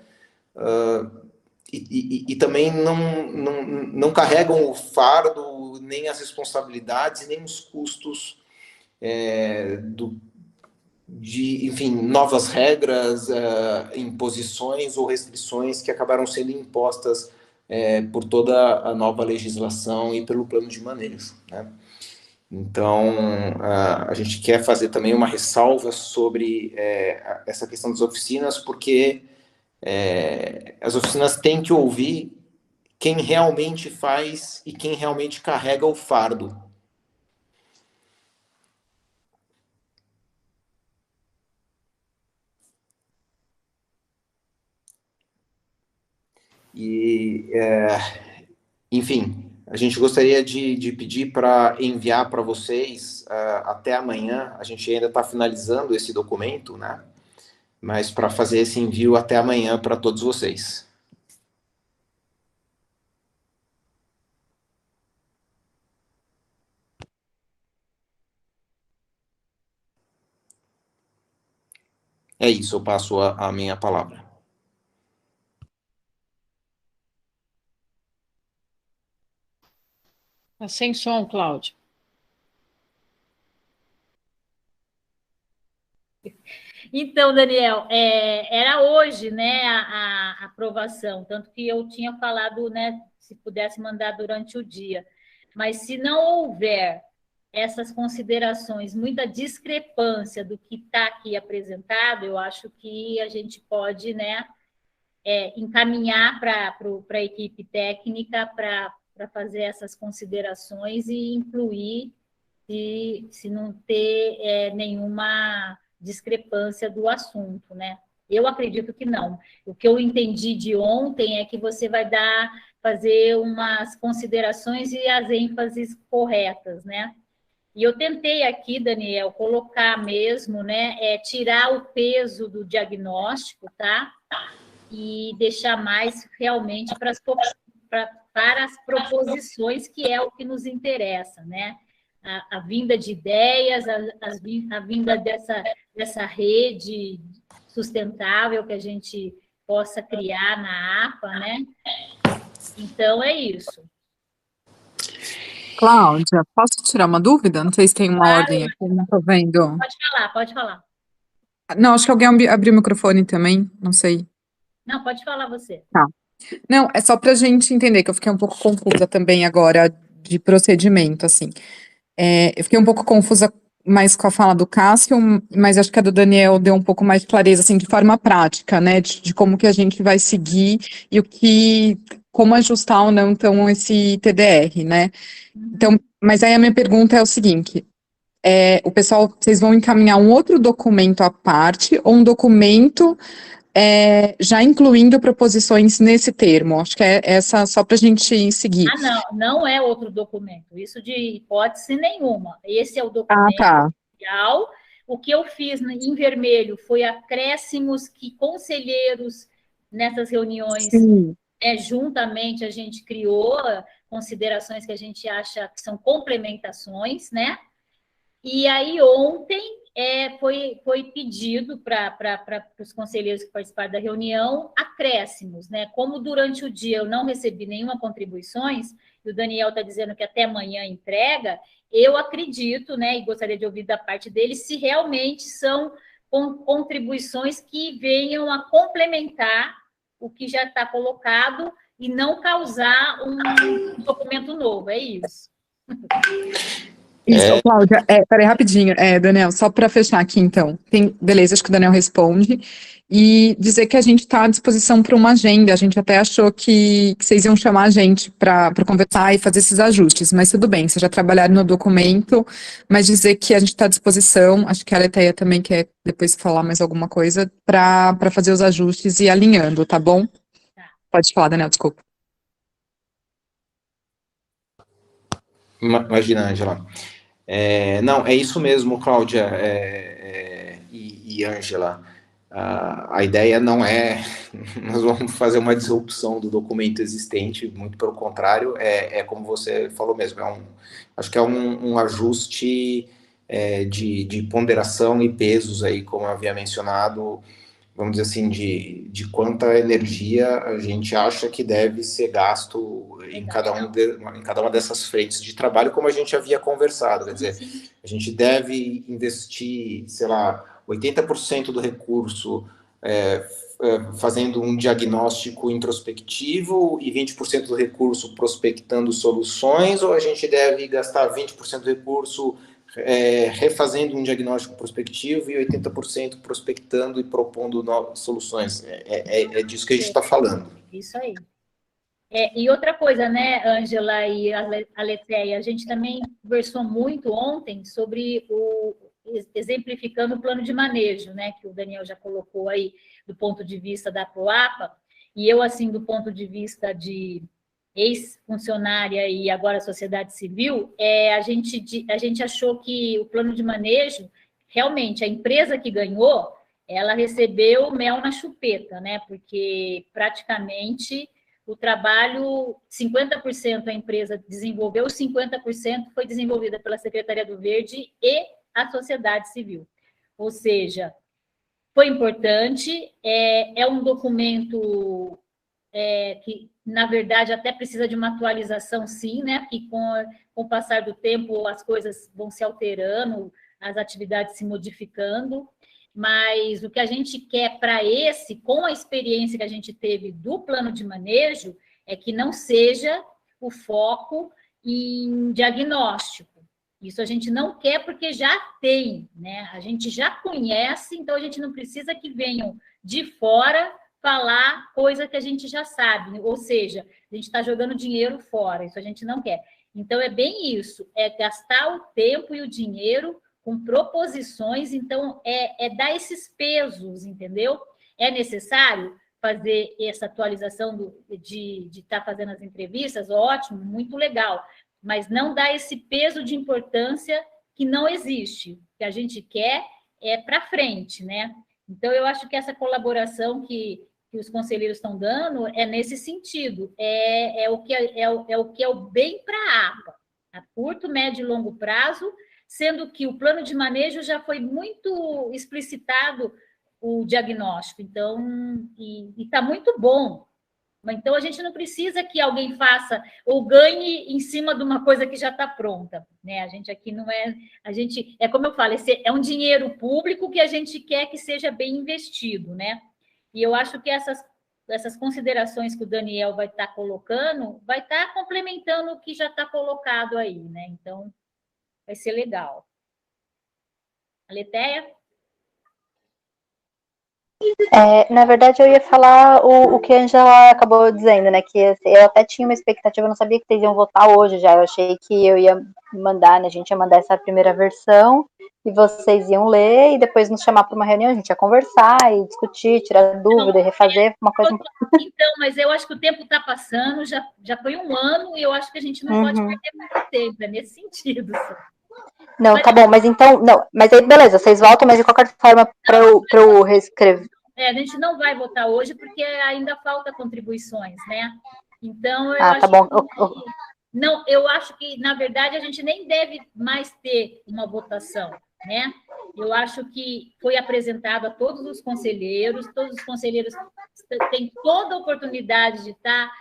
e também não carregam o fardo, nem as responsabilidades, nem os custos enfim, novas regras, imposições ou restrições que acabaram sendo impostas por toda a nova legislação e pelo plano de manejo, né? Então, a gente quer fazer também uma ressalva sobre essa questão das oficinas, porque as oficinas têm que ouvir quem realmente faz e quem realmente carrega o fardo. E, enfim, a gente gostaria de pedir para enviar para vocês até amanhã. A gente ainda está finalizando esse documento, né? Mas para fazer esse envio até amanhã para todos vocês. É isso, eu passo a minha palavra. Tá sem som, Cláudio. Então, Daniel, era hoje, né, a aprovação, tanto que eu tinha falado, né, se pudesse mandar durante o dia. Mas se não houver essas considerações, muita discrepância do que está aqui apresentado, eu acho que a gente pode, né, encaminhar para a equipe técnica para fazer essas considerações e incluir, se não ter nenhuma discrepância do assunto, né? Eu acredito que não. O que eu entendi de ontem é que você vai fazer umas considerações e as ênfases corretas, né? E eu tentei aqui, Daniel, colocar mesmo, né, tirar o peso do diagnóstico, tá? E deixar mais realmente para as proposições, que é o que nos interessa, né? A vinda de ideias, a vinda dessa rede sustentável que a gente possa criar na APA, né? Então, é isso. Cláudia, posso tirar uma dúvida? Não sei se tem uma Claro. ordem aqui, não estou vendo. Pode falar. Não, acho que alguém abriu o microfone também, não sei. Não, pode falar você. Tá. Não, é só para a gente entender, que eu fiquei um pouco confusa também agora de procedimento, assim. Eu fiquei um pouco confusa mais com a fala do Cássio, mas acho que a do Daniel deu um pouco mais de clareza, assim, de forma prática, né, de como que a gente vai seguir e como ajustar ou não, então, esse TDR, né. Então, mas aí a minha pergunta é o seguinte, o pessoal, vocês vão encaminhar um outro documento à parte ou um documento já incluindo proposições nesse termo? Acho que é essa só para a gente seguir. Não é outro documento, isso de hipótese nenhuma. Esse é o documento inicial. O que eu fiz em vermelho foi acréscimos que conselheiros nessas reuniões, juntamente a gente criou considerações que a gente acha que são complementações, né? E aí ontem foi pedido para os conselheiros que participaram da reunião acréscimos, né? Como durante o dia eu não recebi nenhuma contribuições, e o Daniel está dizendo que até amanhã entrega, eu acredito, né, e gostaria de ouvir da parte dele, se realmente são contribuições que venham a complementar o que já está colocado e não causar um documento novo, é isso. Isso, Cláudia, peraí, rapidinho, Daniel, só para fechar aqui, então, beleza, acho que o Daniel responde, e dizer que a gente está à disposição para uma agenda, a gente até achou que vocês iam chamar a gente para conversar e fazer esses ajustes, mas tudo bem, vocês já trabalharam no documento, mas dizer que a gente está à disposição, acho que a Aletheia também quer depois falar mais alguma coisa, para fazer os ajustes e ir alinhando, tá bom? Pode falar, Daniel, desculpa. Imagina, Ângela. Não, é isso mesmo, Cláudia e Ângela. A ideia não é nós vamos fazer uma disrupção do documento existente, muito pelo contrário, como você falou mesmo, acho que é um ajuste de ponderação e pesos aí, como eu havia mencionado, vamos dizer assim, de quanta energia a gente acha que deve ser gasto em cada uma dessas frentes de trabalho, como a gente havia conversado. Quer dizer, a gente deve investir, sei lá, 80% do recurso fazendo um diagnóstico introspectivo e 20% do recurso prospectando soluções, ou a gente deve gastar 20% do recurso refazendo um diagnóstico prospectivo e 80% prospectando e propondo novas soluções. É disso que a gente está falando. Isso aí. E outra coisa, né, Ângela e Aletheia, a gente também conversou muito ontem sobre exemplificando o plano de manejo, né, que o Daniel já colocou aí do ponto de vista da Proapa, e eu, assim, do ponto de vista de ex-funcionária e agora sociedade civil, a gente achou que o plano de manejo, realmente, a empresa que ganhou, ela recebeu mel na chupeta, né? Porque praticamente o trabalho, 50% a empresa desenvolveu, 50% foi desenvolvida pela Secretaria do Verde e a sociedade civil. Ou seja, foi importante, é um documento que, na verdade, até precisa de uma atualização, sim, né? Porque com o passar do tempo as coisas vão se alterando, as atividades se modificando, mas o que a gente quer para com a experiência que a gente teve do plano de manejo, é que não seja o foco em diagnóstico. Isso a gente não quer porque já tem, né? A gente já conhece, então a gente não precisa que venham de fora falar coisa que a gente já sabe, ou seja, a gente está jogando dinheiro fora, isso a gente não quer. Então, é bem isso, gastar o tempo e o dinheiro com proposições, então, dar esses pesos, entendeu? é necessário fazer essa atualização de estar fazendo as entrevistas, ótimo, muito legal, mas não dá esse peso de importância que não existe. O que a gente quer é para frente, né? Então, eu acho que essa colaboração que os conselheiros estão dando é nesse sentido, é o que é o bem para a APA, a curto, médio e longo prazo, sendo que o plano de manejo já foi muito explicitado o diagnóstico, então, e está muito bom. Então, a gente não precisa que alguém faça ou ganhe em cima de uma coisa que já está pronta, né? A gente aqui não é... como eu falo, é um dinheiro público que a gente quer que seja bem investido, né? E eu acho que essas considerações que o Daniel vai estar colocando, vai estar complementando o que já está colocado aí, né? Então, vai ser legal. A Letéia? Na verdade, eu ia falar o que a Angela acabou dizendo, né? Que eu até tinha uma expectativa, eu não sabia que vocês iam votar hoje já. Eu achei que eu ia mandar, né? A gente ia mandar essa primeira versão e vocês iam ler e depois nos chamar para uma reunião, a gente ia conversar e discutir, tirar dúvida e refazer uma coisa. Então, mas eu acho que o tempo está passando, já foi um ano e eu acho que a gente não pode perder muito tempo, é nesse sentido. Não, tá bom, mas então, não, mas aí beleza, vocês voltam, mas de qualquer forma, para eu reescrever. A gente não vai votar hoje porque ainda falta contribuições, né? Então, eu acho tá bom. Não, eu acho que, na verdade, a gente nem deve mais ter uma votação, né? Eu acho que foi apresentado a todos os conselheiros têm toda a oportunidade de estar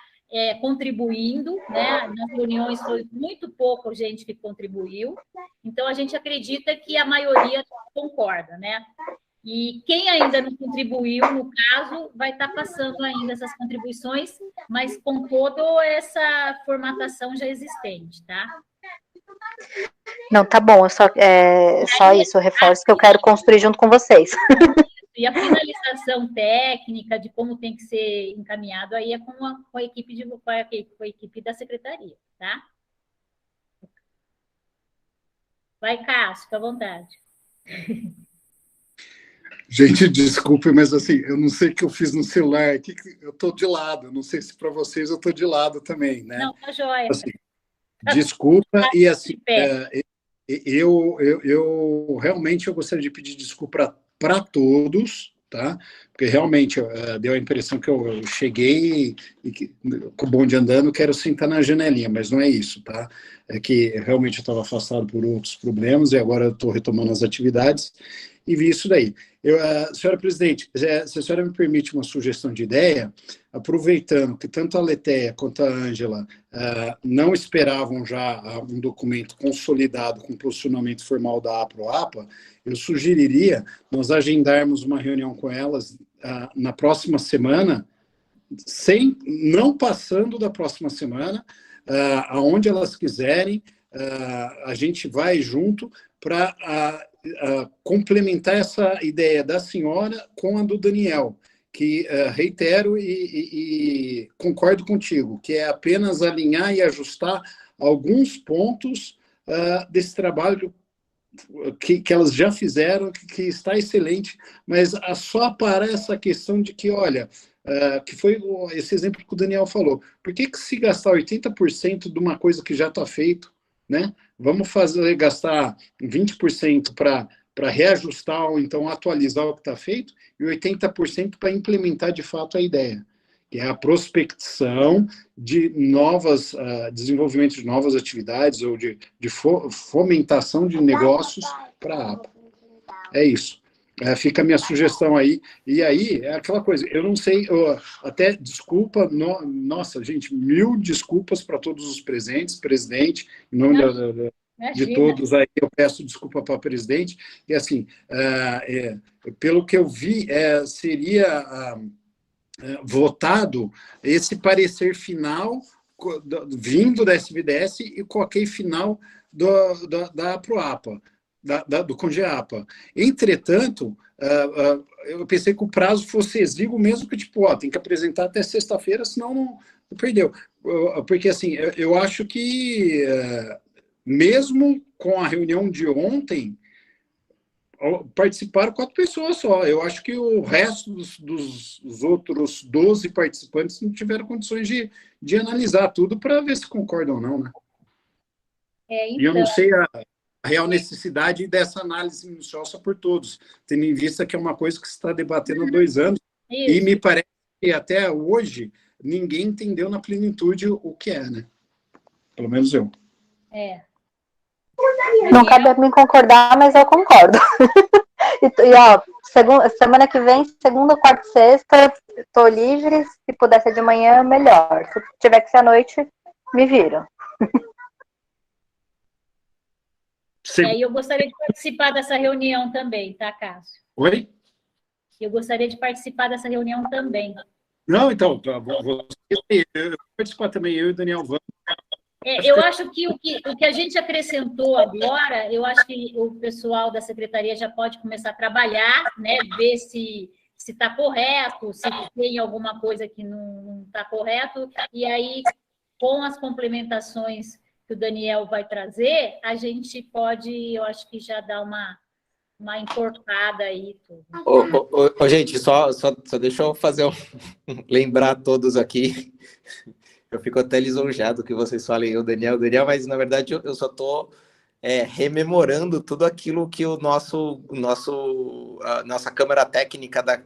contribuindo, né? Nas reuniões foi muito pouco gente que contribuiu, então a gente acredita que a maioria concorda, né? E quem ainda não contribuiu, no caso, vai estar passando ainda essas contribuições, mas com toda essa formatação já existente, tá? Não, tá bom, só isso, eu reforço que eu quero construir junto com vocês. E a finalização técnica de como tem que ser encaminhado aí é com a equipe da secretaria, tá? Vai, Cássio, fica à vontade. Gente, desculpe, mas assim, eu não sei o que eu fiz no celular aqui, eu estou de lado, não sei se para vocês eu estou de lado também, né? Não, tá joia. Assim, desculpa, e assim, eu realmente gostaria de pedir desculpa para todos, tá? Porque realmente deu a impressão que eu cheguei e que, com o bonde andando, quero sentar na janelinha, mas não é isso, tá? É que realmente eu estava afastado por outros problemas e agora eu estou retomando as atividades e vi isso daí. Senhora presidente, se a senhora me permite uma sugestão de ideia, aproveitando que tanto a Letéia quanto a Ângela não esperavam já um documento consolidado com posicionamento formal da APROAPA, eu sugeriria nós agendarmos uma reunião com elas na próxima semana, não passando da próxima semana, aonde elas quiserem, a gente vai junto para complementar essa ideia da senhora com a do Daniel, que reitero e concordo contigo, que é apenas alinhar e ajustar alguns pontos desse trabalho que elas já fizeram, que está excelente, mas só aparece essa questão de que, olha, que foi esse exemplo que o Daniel falou, por que se gastar 80% de uma coisa que já está feito, né? Vamos gastar 20% para reajustar ou então atualizar o que está feito e 80% para implementar de fato a ideia, que é a prospecção de desenvolvimento de novas atividades ou de fomentação de negócios para a APA. É isso. Fica a minha sugestão aí. E aí, é aquela coisa, eu não sei, até desculpa, nossa, gente, 1000 desculpas para todos os presentes, presidente, em nome de todos aí, eu peço desculpa para o presidente, e assim, pelo que eu vi, seria votado esse parecer final, vindo da SVDS e com aquele final da APROAPA, do CONGEAPA. Entretanto, eu pensei que o prazo fosse exíguo, mesmo que, tipo, tem que apresentar até sexta-feira, senão não perdeu. Porque, assim, eu acho que, mesmo com a reunião de ontem, participaram 4 pessoas só. Eu acho que o resto dos outros 12 participantes não tiveram condições de analisar tudo para ver se concordam ou não, né? Então, E eu não sei a real necessidade dessa análise minuciosa por todos, tendo em vista que é uma coisa que se está debatendo há 2 anos, e me parece que até hoje ninguém entendeu na plenitude o que é, né? Pelo menos eu. Não cabe a mim concordar, mas eu concordo. Semana que vem, segunda, quarta e sexta, estou livre. Se puder ser de manhã, melhor. Se tiver que ser à noite, me viro. E eu gostaria de participar dessa reunião também, tá, Cássio? Oi? Eu gostaria de participar dessa reunião também. Não, então, vou participar também, eu e o Daniel vamos. Eu acho que o que a gente acrescentou agora, eu acho que o pessoal da secretaria já pode começar a trabalhar, né? Ver se está correto, se tem alguma coisa que não está correto, e aí, com as complementações que o Daniel vai trazer, a gente pode, eu acho que já dar uma encorpada aí. Tudo. Gente, só deixa eu fazer lembrar a todos aqui. Eu fico até lisonjeado que vocês falem o Daniel, mas na verdade eu só estou rememorando tudo aquilo que a nossa Câmara Técnica da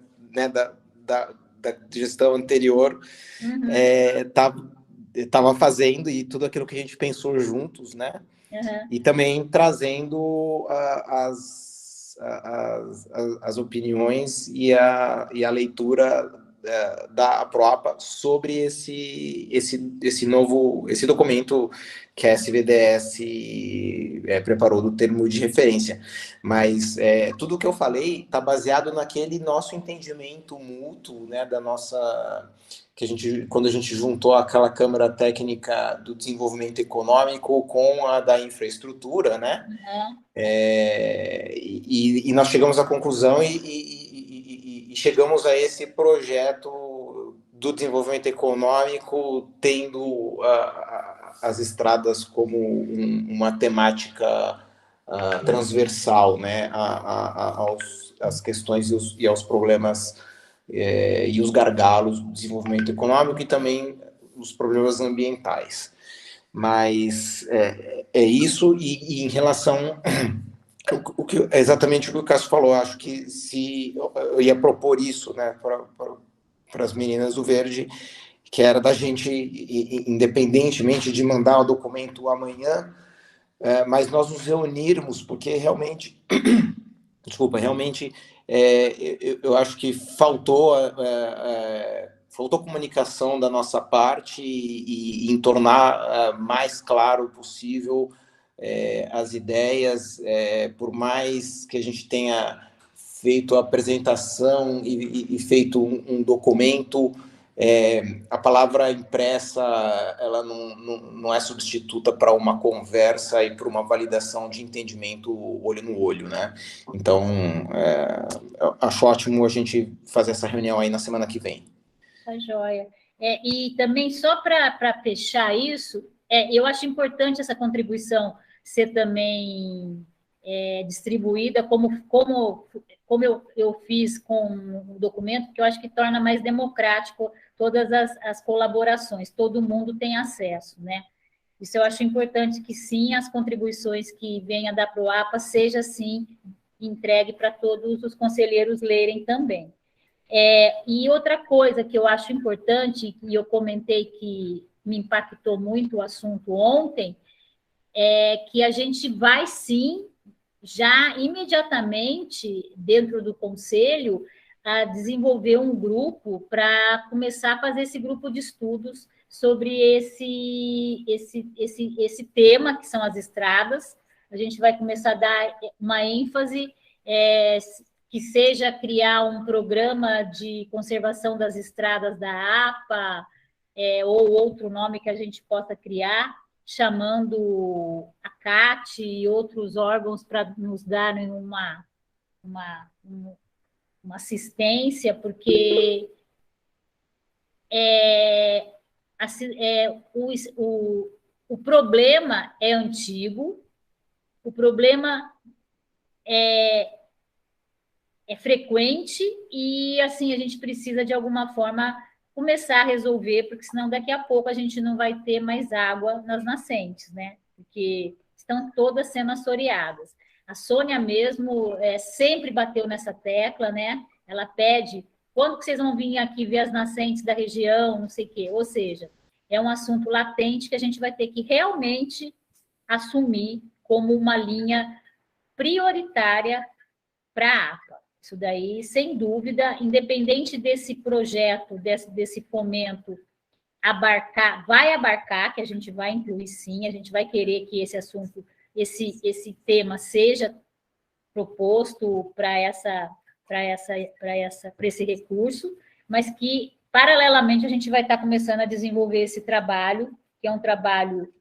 gestão anterior estava fazendo, e tudo aquilo que a gente pensou juntos, né? E também trazendo as opiniões e a leitura da Proapa sobre esse documento que a SVDS preparou do termo de referência. Mas tudo que eu falei está baseado naquele nosso entendimento mútuo, né, da nossa... quando a gente juntou aquela Câmara Técnica do Desenvolvimento Econômico com a da infraestrutura, né? E nós chegamos à conclusão e chegamos a esse projeto do desenvolvimento econômico, tendo as estradas como uma temática transversal, né, às questões e aos problemas e os gargalos do desenvolvimento econômico e também os problemas ambientais. Mas é isso, e em relação... exatamente o que o Cássio falou, acho que se eu ia propor isso, né, para as meninas do Verde, que era da gente, independentemente de mandar o documento amanhã, mas nós nos reunirmos, porque realmente, eu acho que faltou comunicação da nossa parte e em tornar mais claro possível as ideias, por mais que a gente tenha feito a apresentação e feito um documento, a palavra impressa ela não é substituta para uma conversa e para uma validação de entendimento olho no olho, né? Então, acho ótimo a gente fazer essa reunião aí na semana que vem. Tá joia. E também, só para fechar isso, eu acho importante essa contribuição ser também distribuída, como eu fiz com o documento, que eu acho que torna mais democrático todas as colaborações, todo mundo tem acesso, né? Isso eu acho importante, que sim, as contribuições que venham da Proapa seja, assim, entregue para todos os conselheiros lerem também. E outra coisa que eu acho importante, e eu comentei que me impactou muito o assunto ontem, é que a gente vai, sim, já imediatamente, dentro do Conselho, a desenvolver um grupo para começar a fazer esse grupo de estudos sobre esse tema, que são as estradas. A gente vai começar a dar uma ênfase, que seja criar um programa de conservação das estradas da APA, ou outro nome que a gente possa criar, chamando a CAT e outros órgãos para nos darem uma assistência, porque o problema é antigo, o problema é frequente e, assim, a gente precisa, de alguma forma, começar a resolver, porque senão daqui a pouco a gente não vai ter mais água nas nascentes, né? Porque estão todas sendo assoreadas. A Sônia mesmo sempre bateu nessa tecla, né? Ela pede, quando que vocês vão vir aqui ver as nascentes da região, não sei o quê. Ou seja, é um assunto latente que a gente vai ter que realmente assumir como uma linha prioritária para a APA. Isso daí, sem dúvida, independente desse projeto, desse fomento vai abarcar, que a gente vai incluir sim, a gente vai querer que esse assunto, esse tema seja proposto para esse recurso, mas que, paralelamente, a gente vai estar começando a desenvolver esse trabalho, que é um trabalho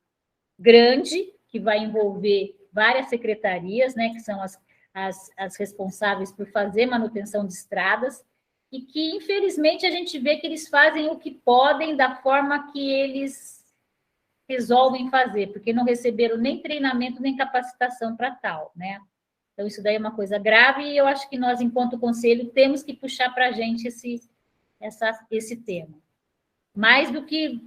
grande, que vai envolver várias secretarias, né, que são as responsáveis por fazer manutenção de estradas, e que, infelizmente, a gente vê que eles fazem o que podem da forma que eles resolvem fazer, porque não receberam nem treinamento, nem capacitação para tal, né? Então, isso daí é uma coisa grave, e eu acho que nós, enquanto conselho, temos que puxar para a gente esse tema. Mais do que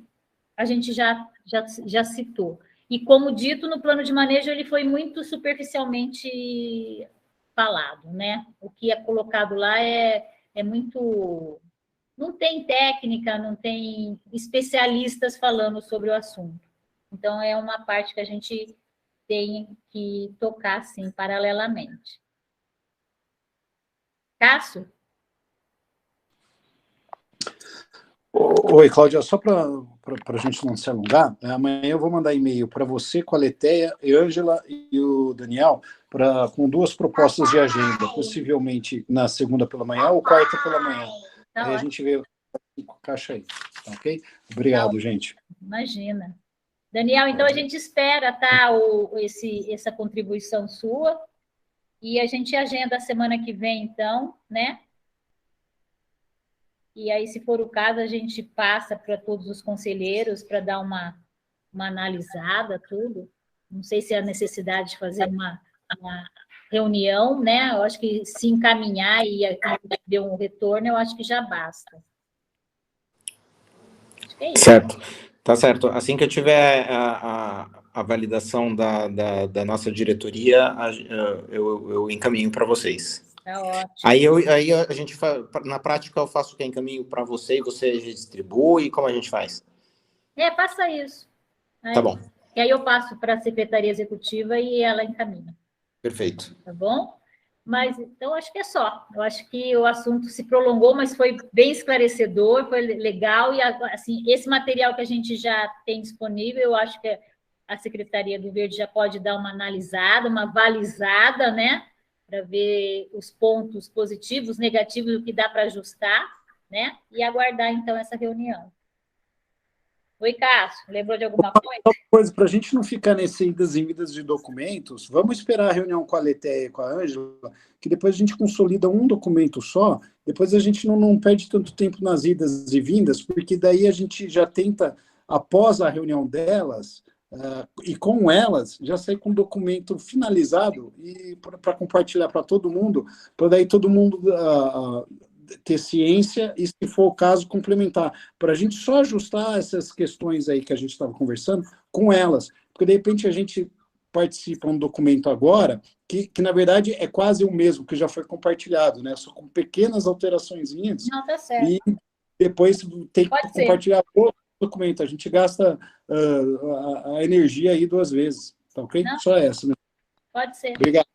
a gente já citou. E, como dito, no plano de manejo, ele foi muito superficialmente falado, né? O que é colocado lá é muito... Não tem técnica, não tem especialistas falando sobre o assunto. Então, é uma parte que a gente tem que tocar, assim, paralelamente. Cássio? Oi, Cláudia, só para a gente não se alongar, amanhã eu vou mandar e-mail para você, com a Letéia, a Ângela e o Daniel, com 2 propostas de agenda, possivelmente na segunda pela manhã ou quarta pela manhã. Tá, aí a gente vê o caixa aí, tá ok? Obrigado, gente. Imagina. Daniel, então a gente espera, tá, essa contribuição sua, e a gente agenda a semana que vem, então, né? E aí, se for o caso, a gente passa para todos os conselheiros para dar uma analisada, tudo. Não sei se há necessidade de fazer uma reunião, né? Eu acho que se encaminhar e ver um retorno, eu acho que já basta. Acho que é isso. Certo, tá certo. Assim que eu tiver a validação da nossa diretoria, eu encaminho para vocês. Tá ótimo. Aí a gente, na prática, eu faço o que? Encaminho para você e você redistribui? Como a gente faz? Faça isso. Tá bom. E aí eu passo para a Secretaria Executiva e ela encaminha. Perfeito. Tá bom? Mas, então, acho que é só. Eu acho que o assunto se prolongou, mas foi bem esclarecedor, foi legal, e, assim, esse material que a gente já tem disponível, eu acho que a Secretaria do Verde já pode dar uma analisada, uma balizada, né? Para ver os pontos positivos, negativos, o que dá para ajustar, né? E aguardar, então, essa reunião. Oi, Cássio, lembrou de alguma coisa? Para a gente não ficar nesse idas e vindas de documentos, vamos esperar a reunião com a Letéia e com a Ângela, que depois a gente consolida um documento só, depois a gente não perde tanto tempo nas idas e vindas, porque daí a gente já tenta, após a reunião delas, e com elas, já sair com um documento finalizado e para compartilhar para todo mundo, para daí todo mundo ter ciência e, se for o caso, complementar, para a gente só ajustar essas questões aí que a gente estava conversando com elas, porque de repente a gente participa um documento agora que na verdade é quase o mesmo que já foi compartilhado, né? Só com pequenas alteraçõezinhas. Não, tá certo. E depois tem que compartilhar outro documento. A gente gasta a energia aí 2 vezes, tá ok? Não, só essa. Né? Pode ser. Obrigado.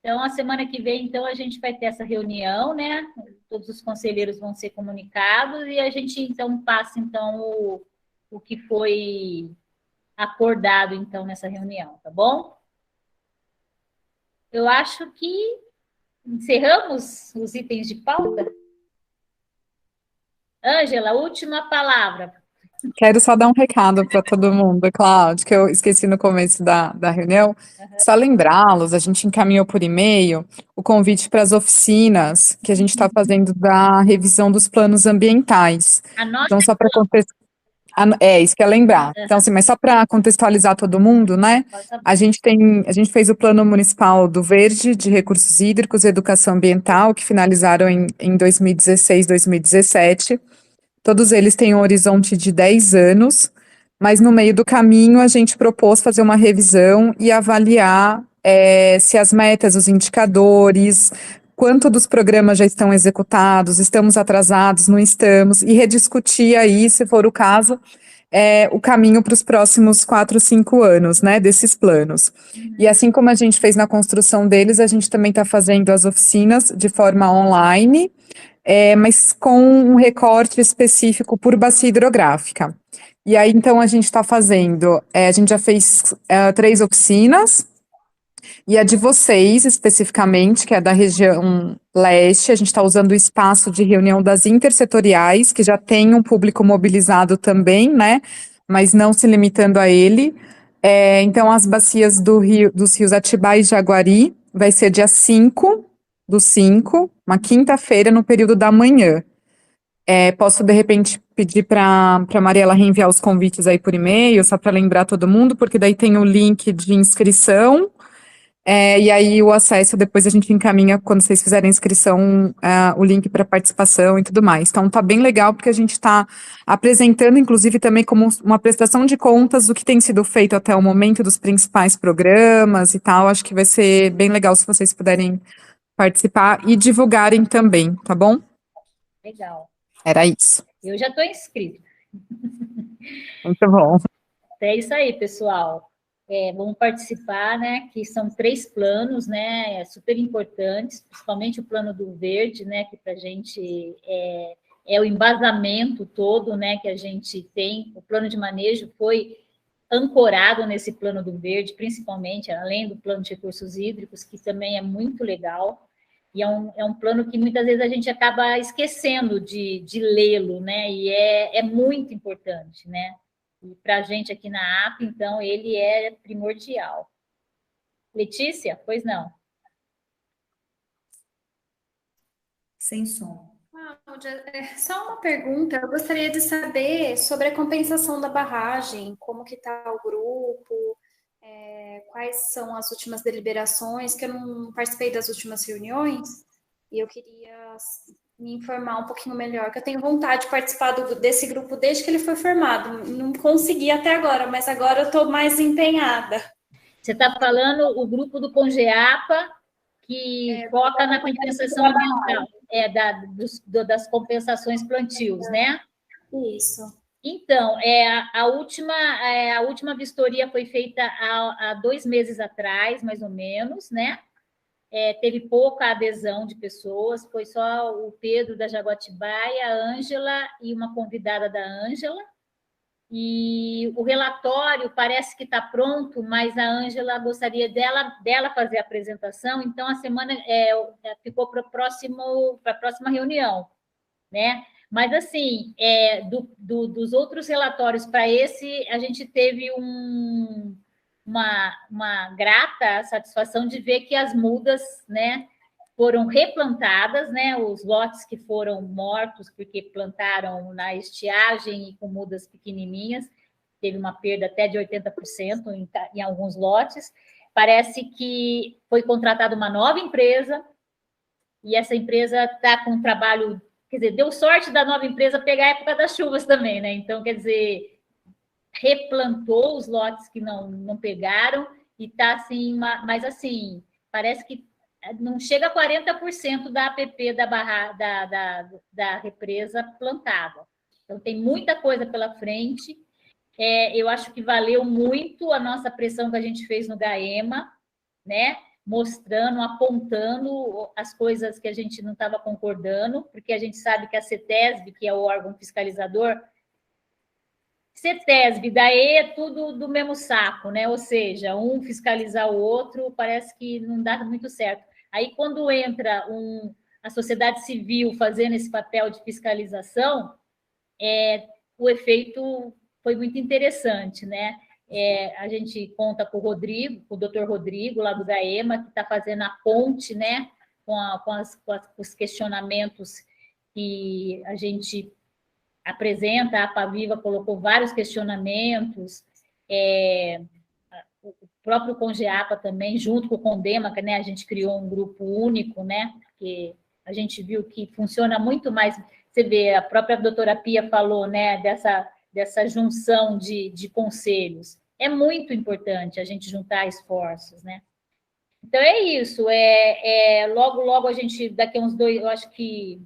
Então, a semana que vem, então, a gente vai ter essa reunião, né? Todos os conselheiros vão ser comunicados e a gente, então, passa, então, o que foi acordado, então, nessa reunião, tá bom? Eu acho que encerramos os itens de pauta. Ângela, última palavra. Quero só dar um recado para todo mundo, Cláudio, que eu esqueci no começo da reunião. Só lembrá-los, a gente encaminhou por e-mail o convite para as oficinas que a gente está fazendo da revisão dos planos ambientais. Então, só para É, isso que eu ia lembrar. Então, assim, mas só para contextualizar todo mundo, né? A gente fez o Plano Municipal do Verde, de Recursos Hídricos e Educação Ambiental, que finalizaram em 2016, 2017. Todos eles têm um horizonte de 10 anos, mas no meio do caminho a gente propôs fazer uma revisão e avaliar se as metas, os indicadores, quanto dos programas já estão executados, estamos atrasados, não estamos, e rediscutir aí, se for o caso, o caminho para os próximos 4, 5 anos, né, desses planos. E assim como a gente fez na construção deles, a gente também está fazendo as oficinas de forma online, mas com um recorte específico por bacia hidrográfica. E aí, então, a gente está fazendo, a gente já fez 3 oficinas, e a de vocês, especificamente, que é da região leste, a gente está usando o espaço de reunião das intersetoriais, que já tem um público mobilizado também, né, mas não se limitando a ele. Então, as bacias dos rios Atibaia e Jaguari vai ser dia 5/5, uma quinta-feira, no período da manhã. Posso, de repente, pedir para a Mariela reenviar os convites aí por e-mail, só para lembrar todo mundo, porque daí tem o link de inscrição, e aí o acesso, depois a gente encaminha, quando vocês fizerem a inscrição, o link para participação e tudo mais. Então, tá bem legal, porque a gente está apresentando, inclusive, também como uma prestação de contas do que tem sido feito até o momento, dos principais programas e tal. Acho que vai ser bem legal se vocês puderem participar e divulgarem também, tá bom? Legal. Era isso. Eu já estou inscrito. Muito bom. É isso aí, pessoal. Vamos participar, né? Que são 3 planos, né? Super importantes, principalmente o plano do verde, né? Que para a gente é o embasamento todo, né? Que a gente tem. O plano de manejo foi ancorado nesse plano do verde, principalmente, além do plano de recursos hídricos, que também é muito legal. E é um plano que muitas vezes a gente acaba esquecendo de lê-lo, né? E é muito importante, né? E para a gente aqui na AP, então, ele é primordial. Letícia, pois não? Sem som. Cláudia, só uma pergunta. Eu gostaria de saber sobre a compensação da barragem, como que está o grupo, quais são as últimas deliberações, que eu não participei das últimas reuniões, e eu queria me informar um pouquinho melhor, que eu tenho vontade de participar desse grupo desde que ele foi formado. Não consegui até agora, mas agora eu estou mais empenhada. Você está falando o grupo do Congeapa, que foca na compensação ambiental, das compensações plantios, né? Isso. Então, a última vistoria foi feita há 2 meses atrás, mais ou menos, né? Teve pouca adesão de pessoas, foi só o Pedro da Jaguatibaia, a Ângela e uma convidada da Ângela. E o relatório parece que está pronto, mas a Ângela gostaria dela fazer a apresentação, então a semana ficou para a próxima reunião, né? Mas, assim, dos outros relatórios para esse, a gente teve uma grata satisfação de ver que as mudas, né, foram replantadas, né, os lotes que foram mortos porque plantaram na estiagem e com mudas pequenininhas, teve uma perda até de 80% em alguns lotes. Parece que foi contratada uma nova empresa, e essa empresa está com um trabalho, quer dizer, deu sorte da nova empresa pegar a época das chuvas também, né? Então, quer dizer, replantou os lotes que não pegaram e está assim, mas assim, parece que não chega a 40% da APP da represa plantada. Então, tem muita coisa pela frente. Eu acho que valeu muito a nossa pressão que a gente fez no GAEMA, né? Mostrando, apontando as coisas que a gente não estava concordando, porque a gente sabe que a CETESB, que é o órgão fiscalizador, CETESB, daí é tudo do mesmo saco, né? Ou seja, um fiscalizar o outro, parece que não dá muito certo. Aí, quando entra a sociedade civil fazendo esse papel de fiscalização, o efeito foi muito interessante, né? A gente conta com o Rodrigo, com o doutor Rodrigo, lá do GAEMA, que está fazendo a ponte, né, com os questionamentos que a gente apresenta, a APAVIVA colocou vários questionamentos, o próprio CONGEAPA também, junto com o CONDEMA, né, a gente criou um grupo único, né, porque a gente viu que funciona muito mais, você vê, a própria doutora Pia falou, né, dessa junção de conselhos. É muito importante a gente juntar esforços, né? Então, é isso. Logo, logo, a gente, daqui a uns 2, eu acho que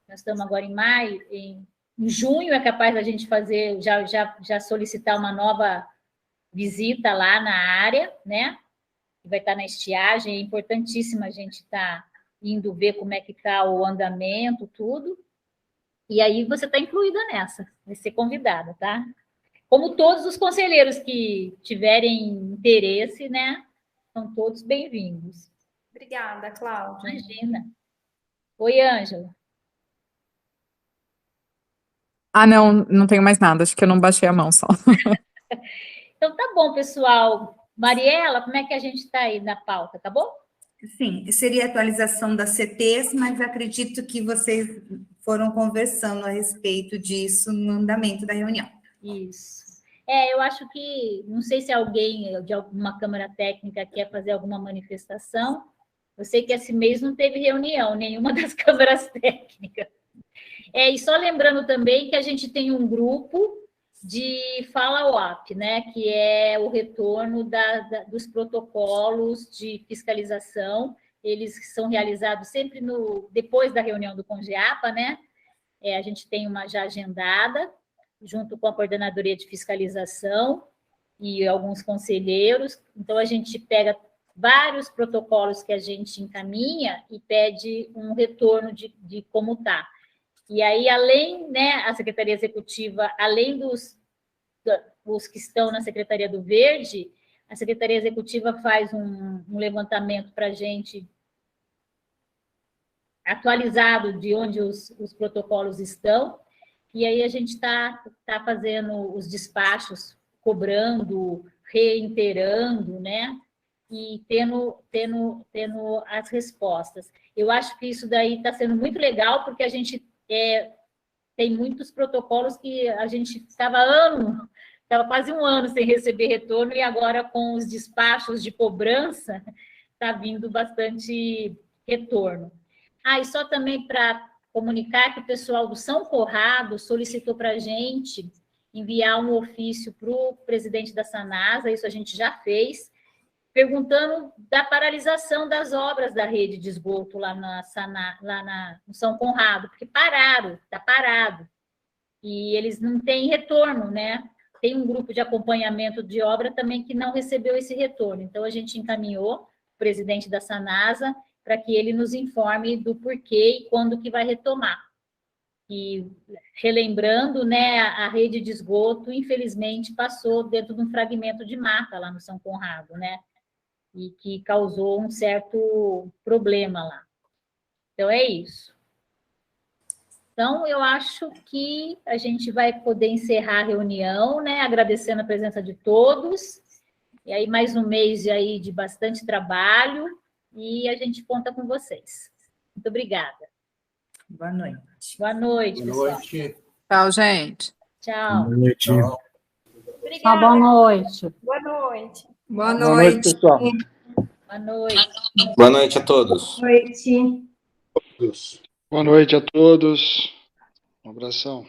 nós estamos agora em maio, em junho é capaz da gente fazer, já solicitar uma nova visita lá na área, né? Vai estar na estiagem, é importantíssimo a gente estar indo ver como é que está o andamento, tudo. E aí você está incluída nessa, vai ser convidada, tá? Como todos os conselheiros que tiverem interesse, né? São todos bem-vindos. Obrigada, Cláudia. Imagina. Oi, Ângela. Ah, não tenho mais nada, acho que eu não baixei a mão só. Então tá bom, pessoal. Mariela, como é que a gente está aí na pauta, tá bom? Sim, seria a atualização das CTs, mas acredito que vocês foram conversando a respeito disso no andamento da reunião. Isso. Eu acho que, não sei se alguém de alguma Câmara Técnica quer fazer alguma manifestação. Eu sei que esse mês não teve reunião, nenhuma das câmaras técnicas. E só lembrando também que a gente tem um grupo de follow-up, né, que é o retorno dos protocolos de fiscalização. Eles são realizados sempre depois da reunião do CONGEAPA, né? A gente tem uma já agendada, junto com a Coordenadoria de Fiscalização e alguns conselheiros. Então, a gente pega vários protocolos que a gente encaminha e pede um retorno de como está. E aí, além, né, a Secretaria Executiva, além dos que estão na Secretaria do Verde, a Secretaria Executiva faz um levantamento para a gente atualizado de onde os protocolos estão, e aí a gente está fazendo os despachos, cobrando, reiterando, né? E tendo as respostas. Eu acho que isso daí está sendo muito legal, porque a gente tem muitos protocolos que a gente estava quase um ano sem receber retorno, e agora com os despachos de cobrança está vindo bastante retorno. E só também para comunicar que o pessoal do São Conrado solicitou para a gente enviar um ofício para o presidente da Sanasa, isso a gente já fez, perguntando da paralisação das obras da rede de esgoto lá no São Conrado, porque está parado, e eles não têm retorno, né? Tem um grupo de acompanhamento de obra também que não recebeu esse retorno, então a gente encaminhou o presidente da Sanasa para que ele nos informe do porquê e quando que vai retomar. E, relembrando, né, a rede de esgoto, infelizmente, passou dentro de um fragmento de mata lá no São Conrado, né? E que causou um certo problema lá. Então, é isso. Então, eu acho que a gente vai poder encerrar a reunião, né? Agradecendo a presença de todos. E aí, mais um mês aí de bastante trabalho. E a gente conta com vocês. Muito obrigada. Boa noite. Boa noite, pessoal. Boa noite. Tchau, gente. Tchau. Boa noite. Tchau. Obrigada. Boa noite. Boa noite. Boa Boa noite, pessoal. Boa noite. Boa noite a todos. Boa noite. Boa noite a todos. Um abração.